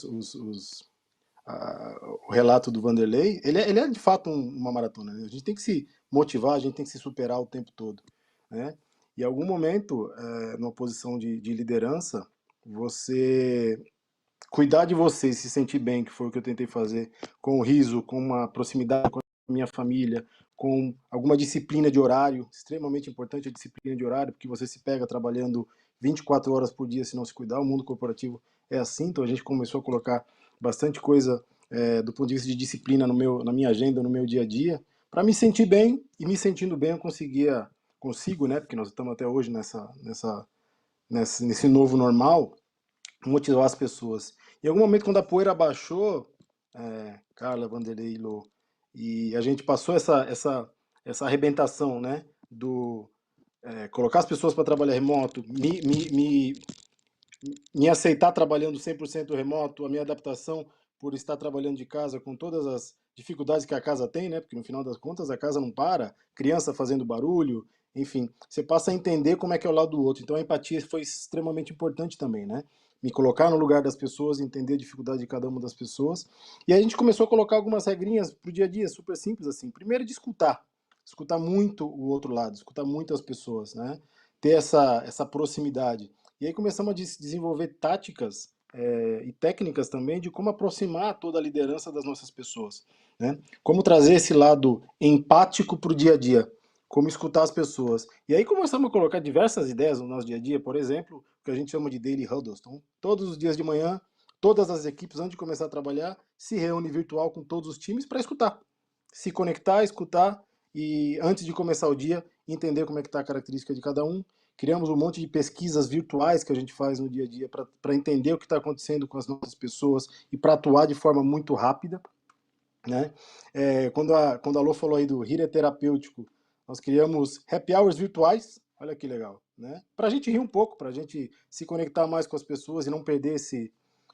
relato do Vanderlei, ele é de fato uma maratona, né? A gente tem que se motivar, a gente tem que se superar o tempo todo, né? E em algum momento, numa posição de liderança, você cuidar de você e se sentir bem, que foi o que eu tentei fazer, com o riso, com uma proximidade com a minha família, com alguma disciplina de horário, extremamente importante a disciplina de horário, porque você se pega trabalhando 24 horas por dia se não se cuidar. O mundo corporativo é assim, então a gente começou a colocar bastante coisa do ponto de vista de disciplina na minha agenda, no meu dia a dia, para me sentir bem, e me sentindo bem eu consigo, né, porque nós estamos até hoje nesse novo normal, motivar as pessoas. Em algum momento, quando a poeira baixou, Carla, Vanderlei e Lô, e a gente passou essa arrebentação, né, colocar as pessoas para trabalhar remoto, me aceitar trabalhando 100% remoto, a minha adaptação por estar trabalhando de casa com todas as dificuldades que a casa tem, né? Porque no final das contas a casa não para, criança fazendo barulho, enfim, você passa a entender como é que é o lado do outro. Então a empatia foi extremamente importante também, né? Me colocar no lugar das pessoas, entender a dificuldade de cada uma das pessoas. E aí a gente começou a colocar algumas regrinhas pro dia a dia, super simples assim. Primeiro, de escutar muito o outro lado, escutar muito as pessoas, né? Ter essa proximidade. E aí começamos a desenvolver táticas e técnicas também de como aproximar toda a liderança das nossas pessoas, né? Como trazer esse lado empático para o dia a dia, como escutar as pessoas. E aí começamos a colocar diversas ideias no nosso dia a dia, por exemplo, o que a gente chama de daily huddles. Então, todos os dias de manhã, todas as equipes, antes de começar a trabalhar, se reúnem virtual com todos os times para escutar. Se conectar, escutar, e antes de começar o dia, entender como é que está a característica de cada um. Criamos um monte de pesquisas virtuais que a gente faz no dia a dia para entender o que está acontecendo com as nossas pessoas e para atuar de forma muito rápida, né? Quando a Lô falou aí do rir é terapêutico, nós criamos happy hours virtuais, olha que legal, né? Para a gente rir um pouco, para a gente se conectar mais com as pessoas e não perder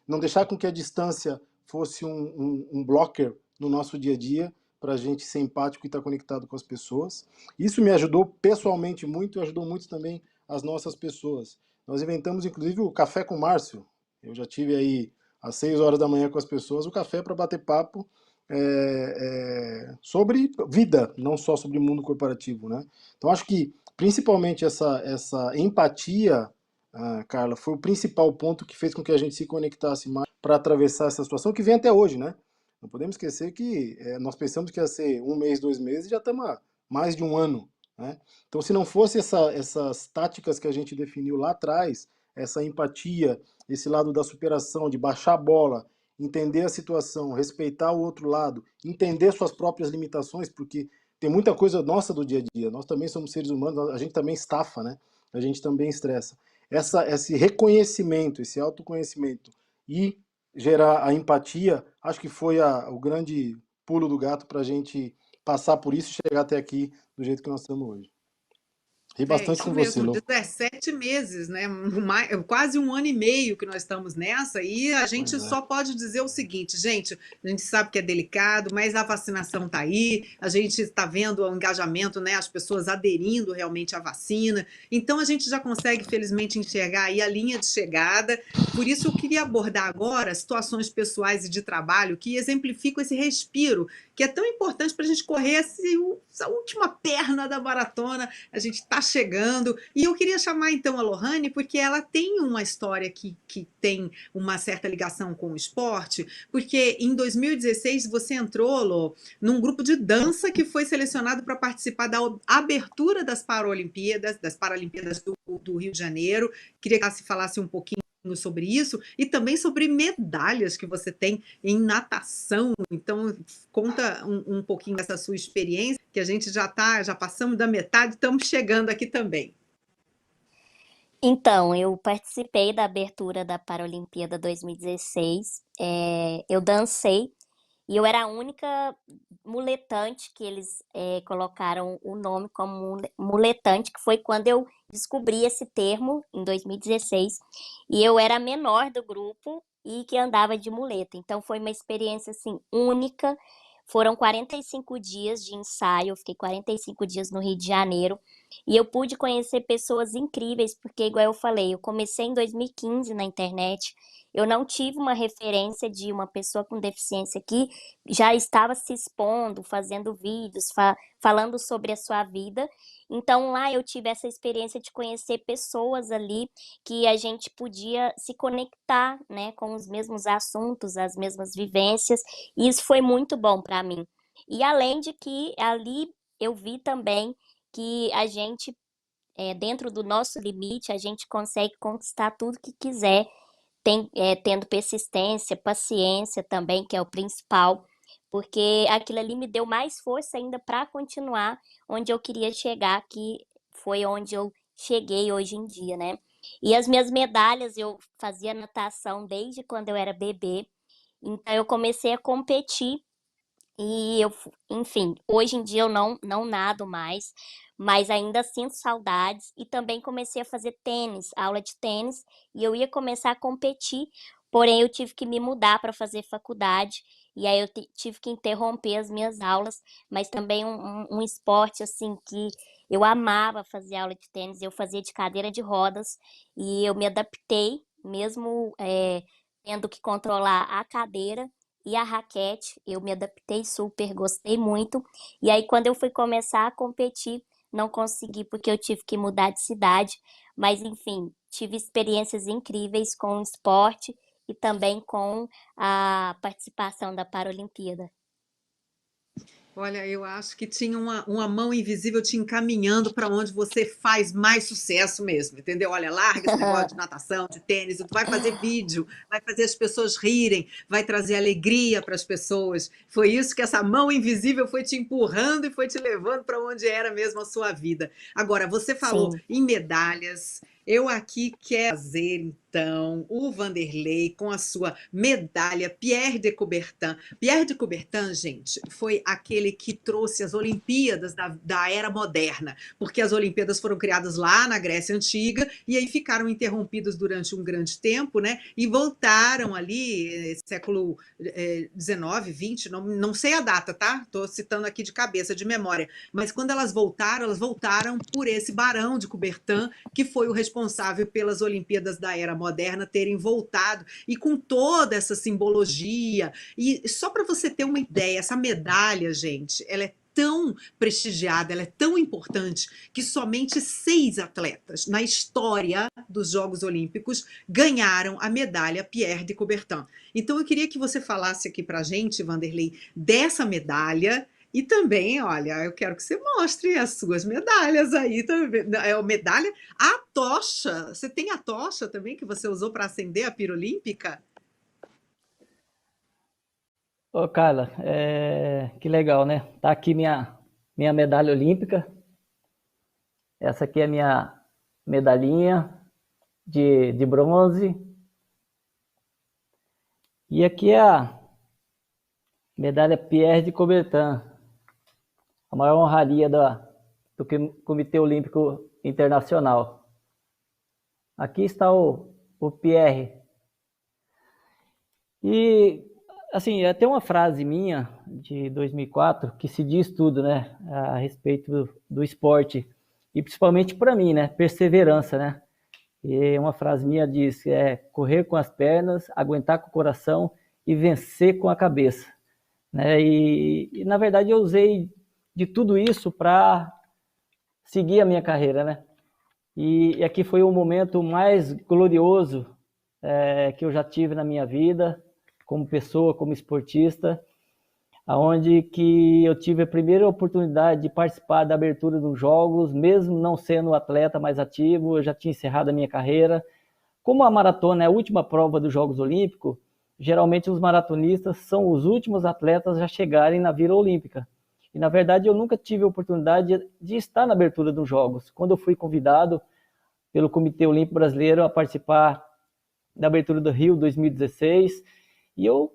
não deixar com que a distância fosse um blocker no nosso dia a dia, para a gente ser empático e estar conectado com as pessoas. Isso me ajudou pessoalmente muito e ajudou muito também as nossas pessoas. Nós inventamos, inclusive, o Café com Márcio. Eu já tive aí às 6 horas da manhã com as pessoas, o café para bater papo sobre vida, não só sobre o mundo corporativo, né? Então, acho que, principalmente, essa empatia, Carla, foi o principal ponto que fez com que a gente se conectasse mais para atravessar essa situação que vem até hoje, né? Não podemos esquecer que nós pensamos que ia ser 1 mês, 2 meses, e já estamos há mais de 1 ano né? Então, se não fosse essas táticas que a gente definiu lá atrás, essa empatia, esse lado da superação, de baixar a bola, entender a situação, respeitar o outro lado, entender suas próprias limitações, porque tem muita coisa nossa do dia a dia. Nós também somos seres humanos, a gente também estafa, né? A gente também estressa. Esse reconhecimento, esse autoconhecimento e gerar a empatia, acho que foi o grande pulo do gato para a gente passar por isso e chegar até aqui do jeito que nós estamos hoje. Ri É bastante isso com você, mesmo, Lô. 17 meses, né? Quase um ano e meio que nós estamos nessa, e a gente Pois é. só pode dizer o seguinte, gente, a gente sabe que é delicado, mas a vacinação está aí, a gente está vendo o engajamento, né? As pessoas aderindo realmente à vacina, então a gente já consegue, felizmente, enxergar aí a linha de chegada. Por isso eu queria abordar agora situações pessoais e de trabalho que exemplificam esse respiro, que é tão importante para a gente correr essa última perna da maratona. A gente está chegando. E eu queria chamar então a Lohane, porque ela tem uma história que tem uma certa ligação com o esporte, porque em 2016 você entrou, Lô, num grupo de dança que foi selecionado para participar da abertura das Paralimpíadas do Rio de Janeiro. Queria que ela se falasse um pouquinho sobre isso e também sobre medalhas que você tem em natação. Então, conta um pouquinho dessa sua experiência, que a gente já passamos da metade, estamos chegando aqui também. Então, eu participei da abertura da Paralimpíada 2016. Eu dancei e eu era a única muletante que eles colocaram o nome como muletante, que foi quando eu descobri esse termo em 2016. E eu era a menor do grupo e que andava de muleta. Então foi uma experiência assim única. Foram 45 dias de ensaio, eu fiquei 45 dias no Rio de Janeiro e eu pude conhecer pessoas incríveis, porque, igual eu falei, eu comecei em 2015 na internet, eu não tive uma referência de uma pessoa com deficiência que já estava se expondo, fazendo vídeos, falando sobre a sua vida. Então lá eu tive essa experiência de conhecer pessoas ali que a gente podia se conectar, né, com os mesmos assuntos, as mesmas vivências, e isso foi muito bom para mim. E além de que ali eu vi também que a gente, dentro do nosso limite, a gente consegue conquistar tudo que quiser, tendo persistência, paciência também, que é o principal, porque aquilo ali me deu mais força ainda para continuar onde eu queria chegar, que foi onde eu cheguei hoje em dia, né? E as minhas medalhas, eu fazia natação desde quando eu era bebê, então eu comecei a competir e enfim, hoje em dia eu não nado mais, mas ainda sinto saudades e também comecei a fazer tênis, aula de tênis, e eu ia começar a competir, porém eu tive que me mudar para fazer faculdade, e aí eu tive que interromper as minhas aulas, mas também um esporte assim que eu amava fazer aula de tênis, eu fazia de cadeira de rodas e eu me adaptei, mesmo tendo que controlar a cadeira e a raquete, eu me adaptei super, gostei muito. E aí, quando eu fui começar a competir, não consegui porque eu tive que mudar de cidade. Mas, enfim, tive experiências incríveis com o esporte e também com a participação da Paralimpíada. Olha, eu acho que tinha uma mão invisível te encaminhando para onde você faz mais sucesso mesmo, entendeu? Olha, larga esse negócio de natação, de tênis, tu vai fazer vídeo, vai fazer as pessoas rirem, vai trazer alegria para as pessoas. Foi isso que essa mão invisível foi te empurrando e foi te levando para onde era mesmo a sua vida. Agora, você falou Sim. em medalhas. Eu aqui quero fazer, então, o Vanderlei com a sua medalha Pierre de Coubertin. Pierre de Coubertin, gente, foi aquele que trouxe as Olimpíadas da era moderna, porque as Olimpíadas foram criadas lá na Grécia Antiga e aí ficaram interrompidas durante um grande tempo, né? E voltaram ali, século XIX, XX, não sei a data, tá? Estou citando aqui de cabeça, de memória. Mas quando elas voltaram por esse Barão de Coubertin, que foi o responsável pelas Olimpíadas da era moderna terem voltado, e com toda essa simbologia. E só para você ter uma ideia, essa medalha, gente, ela é tão prestigiada, ela é tão importante, que somente 6 atletas na história dos Jogos Olímpicos ganharam a medalha Pierre de Coubertin. Então eu queria que você falasse aqui para a gente, Vanderlei, dessa medalha E também, olha, eu quero que você mostre as suas medalhas aí também. É a medalha, a tocha. Você tem a tocha também que você usou para acender a pira olímpica? Ô, Carla, que legal, né? Tá aqui minha medalha olímpica. Essa aqui é a minha medalhinha de bronze. E aqui é a medalha Pierre de Coubertin, a maior honraria do Comitê Olímpico Internacional. Aqui está o Pierre. E, assim, tem uma frase minha de 2004 que se diz tudo, né, a respeito do esporte. E principalmente para mim, né, perseverança, né. E uma frase minha diz, correr com as pernas, aguentar com o coração e vencer com a cabeça. Né? E na verdade eu usei de tudo isso para seguir a minha carreira, né? E aqui foi o momento mais glorioso que eu já tive na minha vida, como pessoa, como esportista, aonde que eu tive a primeira oportunidade de participar da abertura dos Jogos, mesmo não sendo atleta mais ativo, eu já tinha encerrado a minha carreira. Como a maratona é a última prova dos Jogos Olímpicos, geralmente os maratonistas são os últimos atletas a chegarem na Vila Olímpica. E, na verdade, eu nunca tive a oportunidade de estar na abertura dos Jogos. Quando eu fui convidado pelo Comitê Olímpico Brasileiro a participar da abertura do Rio 2016, e eu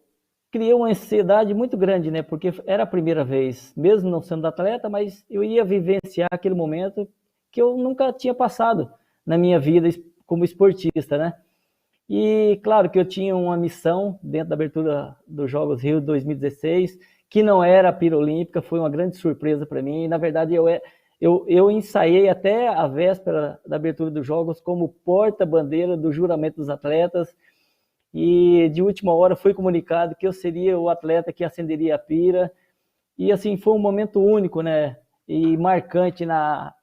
criei uma ansiedade muito grande, né? Porque era a primeira vez, mesmo não sendo atleta, mas eu ia vivenciar aquele momento que eu nunca tinha passado na minha vida como esportista, né? E claro que eu tinha uma missão dentro da abertura dos Jogos Rio 2016, que não era a pira olímpica, foi uma grande surpresa para mim. E, na verdade, eu ensaiei até a véspera da abertura dos Jogos como porta-bandeira do juramento dos atletas. E de última hora foi comunicado que eu seria o atleta que acenderia a pira. E assim, foi um momento único, né? E marcante na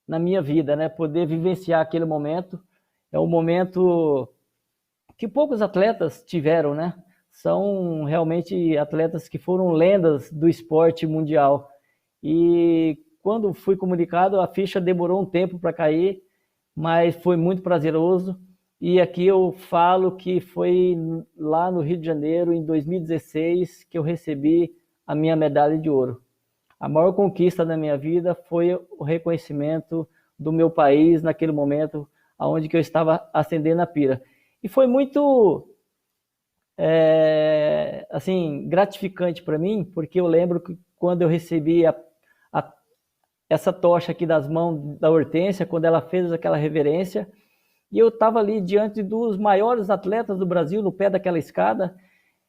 minha vida, né? Poder vivenciar aquele momento. É um momento que poucos atletas tiveram, né? São realmente atletas que foram lendas do esporte mundial. E quando fui comunicado, a ficha demorou um tempo para cair, mas foi muito prazeroso. E aqui eu falo que foi lá no Rio de Janeiro, em 2016, que eu recebi a minha medalha de ouro. A maior conquista da minha vida foi o reconhecimento do meu país naquele momento, onde que eu estava acendendo a pira. E foi muito assim, gratificante para mim, porque eu lembro que quando eu recebi essa tocha aqui das mãos da Hortência, quando ela fez aquela reverência, e eu estava ali diante dos maiores atletas do Brasil, no pé daquela escada,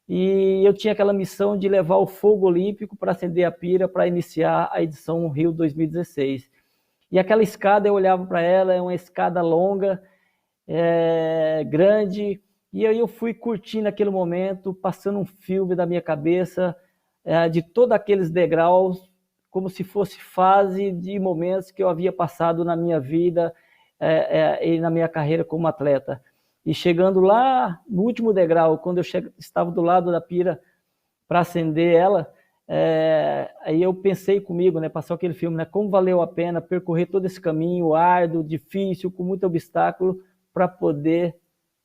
e eu tinha aquela missão de levar o fogo olímpico para acender a pira, para iniciar a edição Rio 2016. E aquela escada, eu olhava para ela, é uma escada longa, grande, e aí eu fui curtindo aquele momento, passando um filme da minha cabeça, de todos aqueles degraus, como se fosse fase de momentos que eu havia passado na minha vida e na minha carreira como atleta. E chegando lá no último degrau, quando eu estava do lado da pira para acender ela, aí eu pensei comigo, né, passou aquele filme, né, como valeu a pena percorrer todo esse caminho árduo, difícil, com muito obstáculo, para poder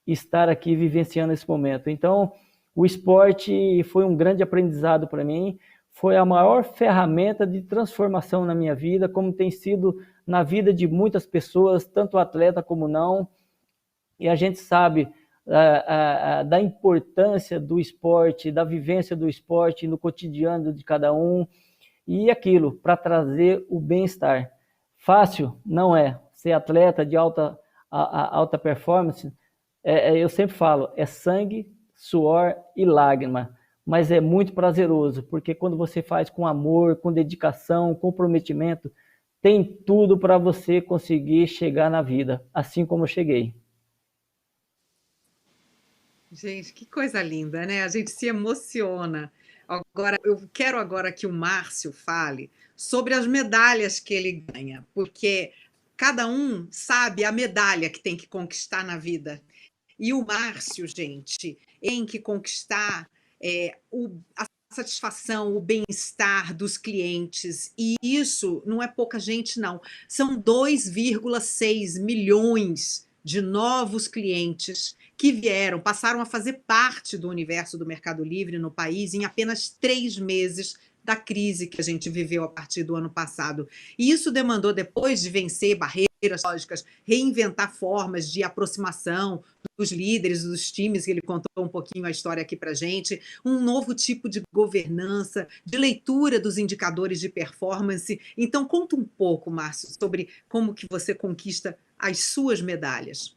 estar aqui vivenciando esse momento. Então, o esporte foi um grande aprendizado para mim, foi a maior ferramenta de transformação na minha vida, como tem sido na vida de muitas pessoas, tanto atleta como não. E a gente sabe da importância do esporte, da vivência do esporte no cotidiano de cada um, e aquilo, para trazer o bem-estar. Fácil não é ser atleta de alta performance, eu sempre falo, é sangue, suor e lágrima, mas é muito prazeroso, porque quando você faz com amor, com dedicação, comprometimento, tem tudo para você conseguir chegar na vida, assim como eu cheguei. Gente, que coisa linda, né? A gente se emociona. Agora, eu quero agora que o Márcio fale sobre as medalhas que ele ganha, porque cada um sabe a medalha que tem que conquistar na vida. E o Márcio, gente, tem que conquistar a satisfação, o bem-estar dos clientes. E isso não é pouca gente, não. São 2,6 milhões de novos clientes que vieram, passaram a fazer parte do universo do Mercado Livre no país em apenas 3 meses da crise que a gente viveu a partir do ano passado. E isso demandou, depois de vencer barreiras lógicas, reinventar formas de aproximação dos líderes, dos times, que ele contou um pouquinho a história aqui para a gente, um novo tipo de governança, de leitura dos indicadores de performance. Então, conta um pouco, Márcio, sobre como que você conquista as suas medalhas.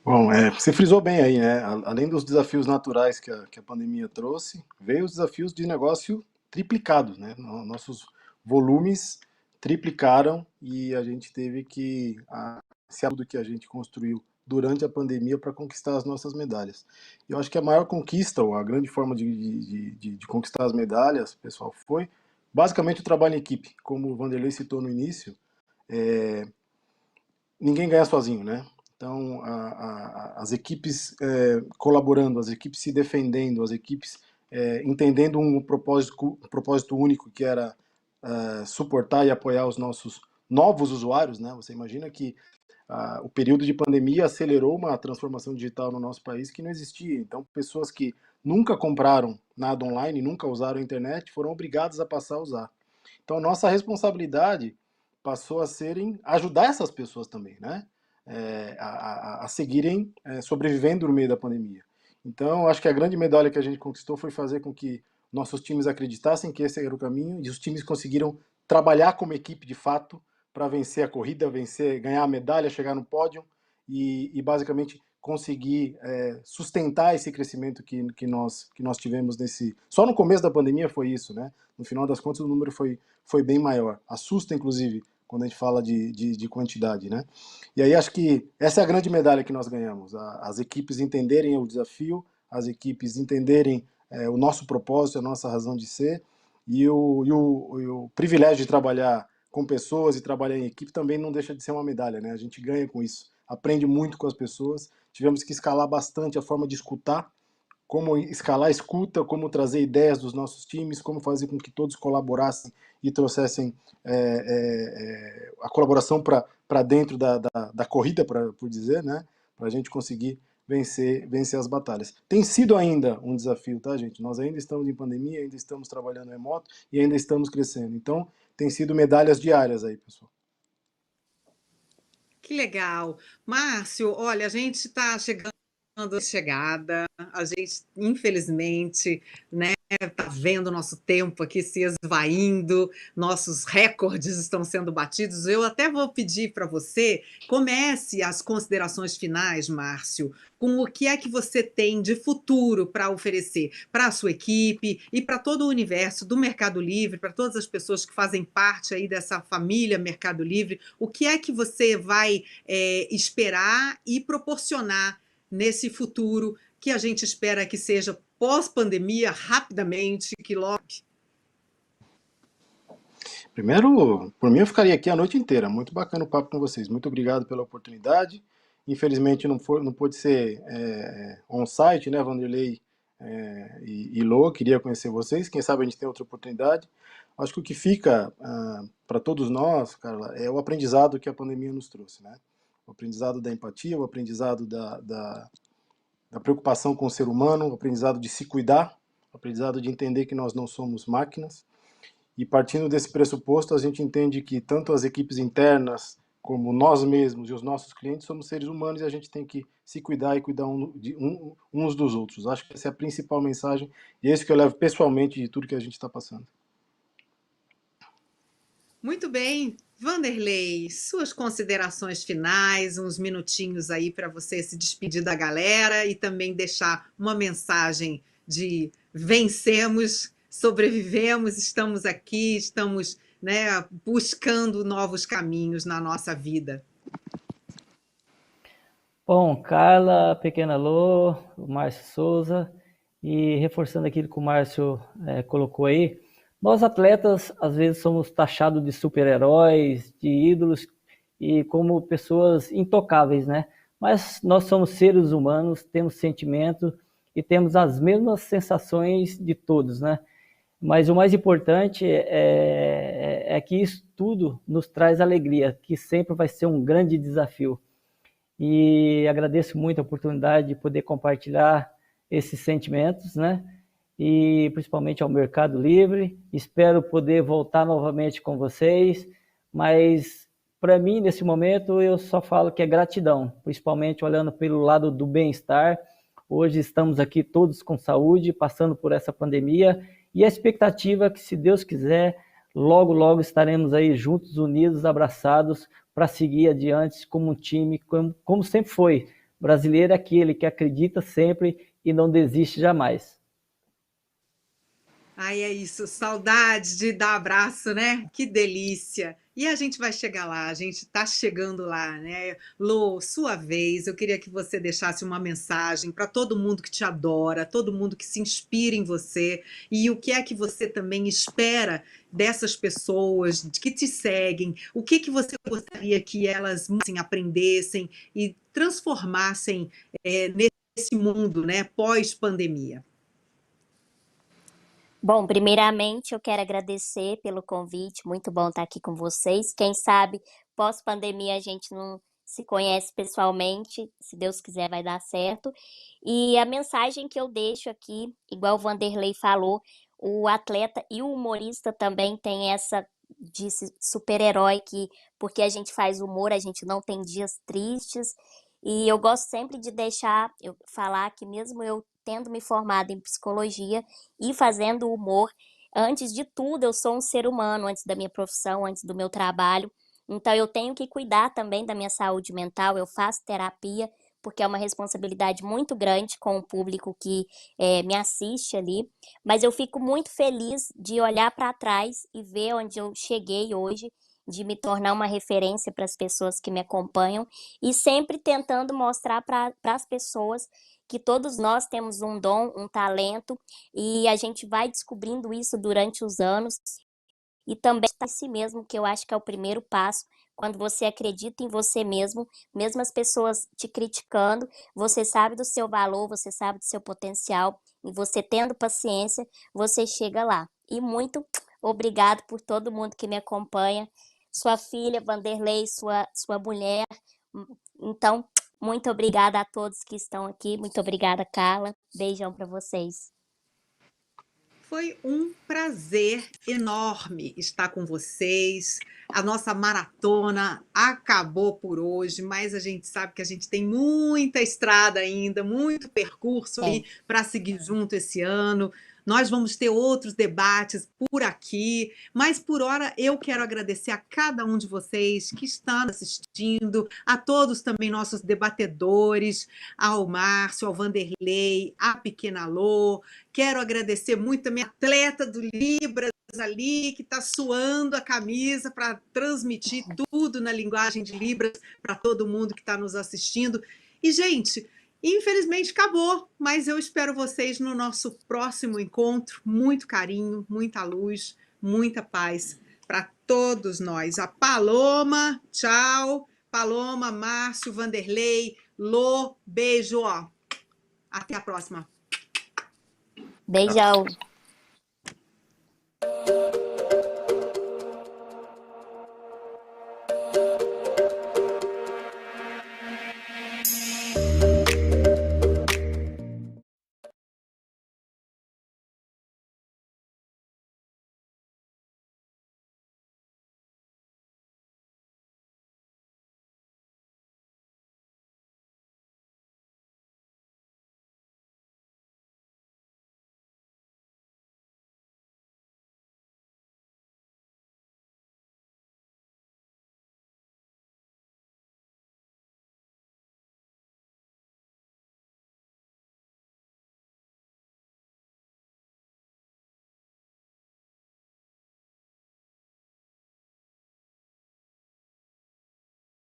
Bom, você frisou bem aí, né? Além dos desafios naturais que a pandemia trouxe, veio os desafios de negócio triplicados, né? Nossos volumes triplicaram e a gente teve que se tudo que a gente construiu durante a pandemia para conquistar as nossas medalhas. Eu acho que a maior conquista, ou a grande forma de conquistar as medalhas, pessoal, foi basicamente o trabalho em equipe. Como o Vanderlei citou no início, ninguém ganha sozinho, né? Então, as equipes colaborando, as equipes se defendendo, as equipes entendendo um propósito único, que era suportar e apoiar os nossos novos usuários, né? Você imagina que o período de pandemia acelerou uma transformação digital no nosso país que não existia. Então, pessoas que nunca compraram nada online, nunca usaram a internet, foram obrigadas a passar a usar. Então, a nossa responsabilidade passou a ajudar essas pessoas também, né? A seguirem sobrevivendo no meio da pandemia. Então, acho que a grande medalha que a gente conquistou foi fazer com que nossos times acreditassem que esse era o caminho e os times conseguiram trabalhar como equipe de fato para vencer a corrida, ganhar a medalha, chegar no pódio e basicamente conseguir sustentar esse crescimento que nós tivemos só no começo da pandemia foi isso, né? No final das contas o número foi bem maior. Assusta, inclusive, quando a gente fala de quantidade, né? E aí acho que essa é a grande medalha que nós ganhamos. As equipes entenderem o desafio, as equipes entenderem o nosso propósito, a nossa razão de ser e o privilégio de trabalhar com pessoas e trabalhar em equipe também não deixa de ser uma medalha, né? A gente ganha com isso, aprende muito com as pessoas. Tivemos que escalar bastante a forma de escutar, como escalar a escuta, como trazer ideias dos nossos times, como fazer com que todos colaborassem e trouxessem a colaboração para dentro da corrida, por dizer, né? Para a gente conseguir vencer as batalhas. Tem sido ainda um desafio, tá, gente? Nós ainda estamos em pandemia, ainda estamos trabalhando remoto e ainda estamos crescendo. Então, tem sido medalhas diárias aí, pessoal. Que legal. Márcio, olha, a gente está chegando à chegada, a gente, infelizmente, né, está vendo nosso tempo aqui se esvaindo, nossos recordes estão sendo batidos. Eu até vou pedir para você, comece as considerações finais, Márcio, com o que é que você tem de futuro para oferecer para a sua equipe e para todo o universo do Mercado Livre, para todas as pessoas que fazem parte aí dessa família Mercado Livre. O que é que você vai esperar e proporcionar nesse futuro que a gente espera que seja pós-pandemia, rapidamente, que logo... Primeiro, por mim eu ficaria aqui a noite inteira. Muito bacana o papo com vocês. Muito obrigado pela oportunidade. Infelizmente não pôde ser on-site, né, Vanderlei e Lô. Queria conhecer vocês. Quem sabe a gente tem outra oportunidade. Acho que o que fica para todos nós, Carla, é o aprendizado que a pandemia nos trouxe, né? O aprendizado da empatia, o aprendizado da preocupação com o ser humano, o aprendizado de se cuidar, o aprendizado de entender que nós não somos máquinas. E partindo desse pressuposto, a gente entende que tanto as equipes internas, como nós mesmos e os nossos clientes, somos seres humanos e a gente tem que se cuidar e cuidar uns dos outros. Acho que essa é a principal mensagem e é isso que eu levo pessoalmente de tudo que a gente está passando. Muito bem. Vanderlei, suas considerações finais, uns minutinhos aí para você se despedir da galera e também deixar uma mensagem de vencemos, sobrevivemos, estamos aqui, estamos, né, buscando novos caminhos na nossa vida. Bom, Carla, Pequena Lô, o Márcio Souza, e reforçando aquilo que o Márcio colocou aí, nós atletas às vezes somos taxados de super-heróis, de ídolos e como pessoas intocáveis, né? Mas nós somos seres humanos, temos sentimento e temos as mesmas sensações de todos, né? Mas o mais importante é que isso tudo nos traz alegria, que sempre vai ser um grande desafio. E agradeço muito a oportunidade de poder compartilhar esses sentimentos, né? E principalmente ao Mercado Livre. Espero poder voltar novamente com vocês, mas para mim, nesse momento, eu só falo que é gratidão, principalmente olhando pelo lado do bem-estar. Hoje estamos aqui todos com saúde, passando por essa pandemia, e a expectativa é que, se Deus quiser, logo, logo estaremos aí juntos, unidos, abraçados, para seguir adiante como um time, como sempre foi. O brasileiro é aquele que acredita sempre e não desiste jamais. Ai, é isso, saudade de dar abraço, né? Que delícia! E a gente vai chegar lá, a gente está chegando lá, né? Lô, sua vez, eu queria que você deixasse uma mensagem para todo mundo que te adora, todo mundo que se inspira em você, e o que é que você também espera dessas pessoas que te seguem, o que que você gostaria que elas assim, aprendessem e transformassem nesse mundo, né, pós-pandemia. Bom, primeiramente eu quero agradecer pelo convite, muito bom estar aqui com vocês. Quem sabe pós-pandemia a gente não se conhece pessoalmente, se Deus quiser vai dar certo. E a mensagem que eu deixo aqui, igual o Vanderlei falou, o atleta e o humorista também tem essa de super-herói que, porque a gente faz humor, a gente não tem dias tristes. E eu gosto sempre de deixar, eu falar que mesmo eu tendo me formado em psicologia, e fazendo humor. Antes de tudo, eu sou um ser humano, antes da minha profissão, antes do meu trabalho. Então, eu tenho que cuidar também da minha saúde mental. Eu faço terapia, porque é uma responsabilidade muito grande com o público que me assiste ali. Mas eu fico muito feliz de olhar para trás e ver onde eu cheguei hoje, de me tornar uma referência para as pessoas que me acompanham e sempre tentando mostrar para as pessoas que todos nós temos um dom, um talento, e a gente vai descobrindo isso durante os anos. E também em si mesmo, que eu acho que é o primeiro passo, quando você acredita em você mesmo, mesmo as pessoas te criticando, você sabe do seu valor, você sabe do seu potencial, e você tendo paciência, você chega lá. E muito obrigado por todo mundo que me acompanha, sua filha, Vanderlei, sua mulher. Então, muito obrigada a todos que estão aqui. Muito obrigada, Carla. Beijão para vocês. Foi um prazer enorme estar com vocês. A nossa maratona acabou por hoje, mas a gente sabe que a gente tem muita estrada ainda, muito percurso É. aí para seguir junto esse ano. Nós vamos ter outros debates por aqui, mas por hora eu quero agradecer a cada um de vocês que está assistindo, a todos também nossos debatedores, ao Márcio, ao Vanderlei, à Pequena Lô. Quero agradecer muito também a atleta do Libras ali, que está suando a camisa para transmitir tudo na linguagem de Libras para todo mundo que está nos assistindo. E, gente, infelizmente acabou, mas eu espero vocês no nosso próximo encontro. Muito carinho, muita luz, muita paz para todos nós. A Paloma, tchau. Paloma, Márcio, Vanderlei, Lô, beijo. Ó. Até a próxima. Beijão.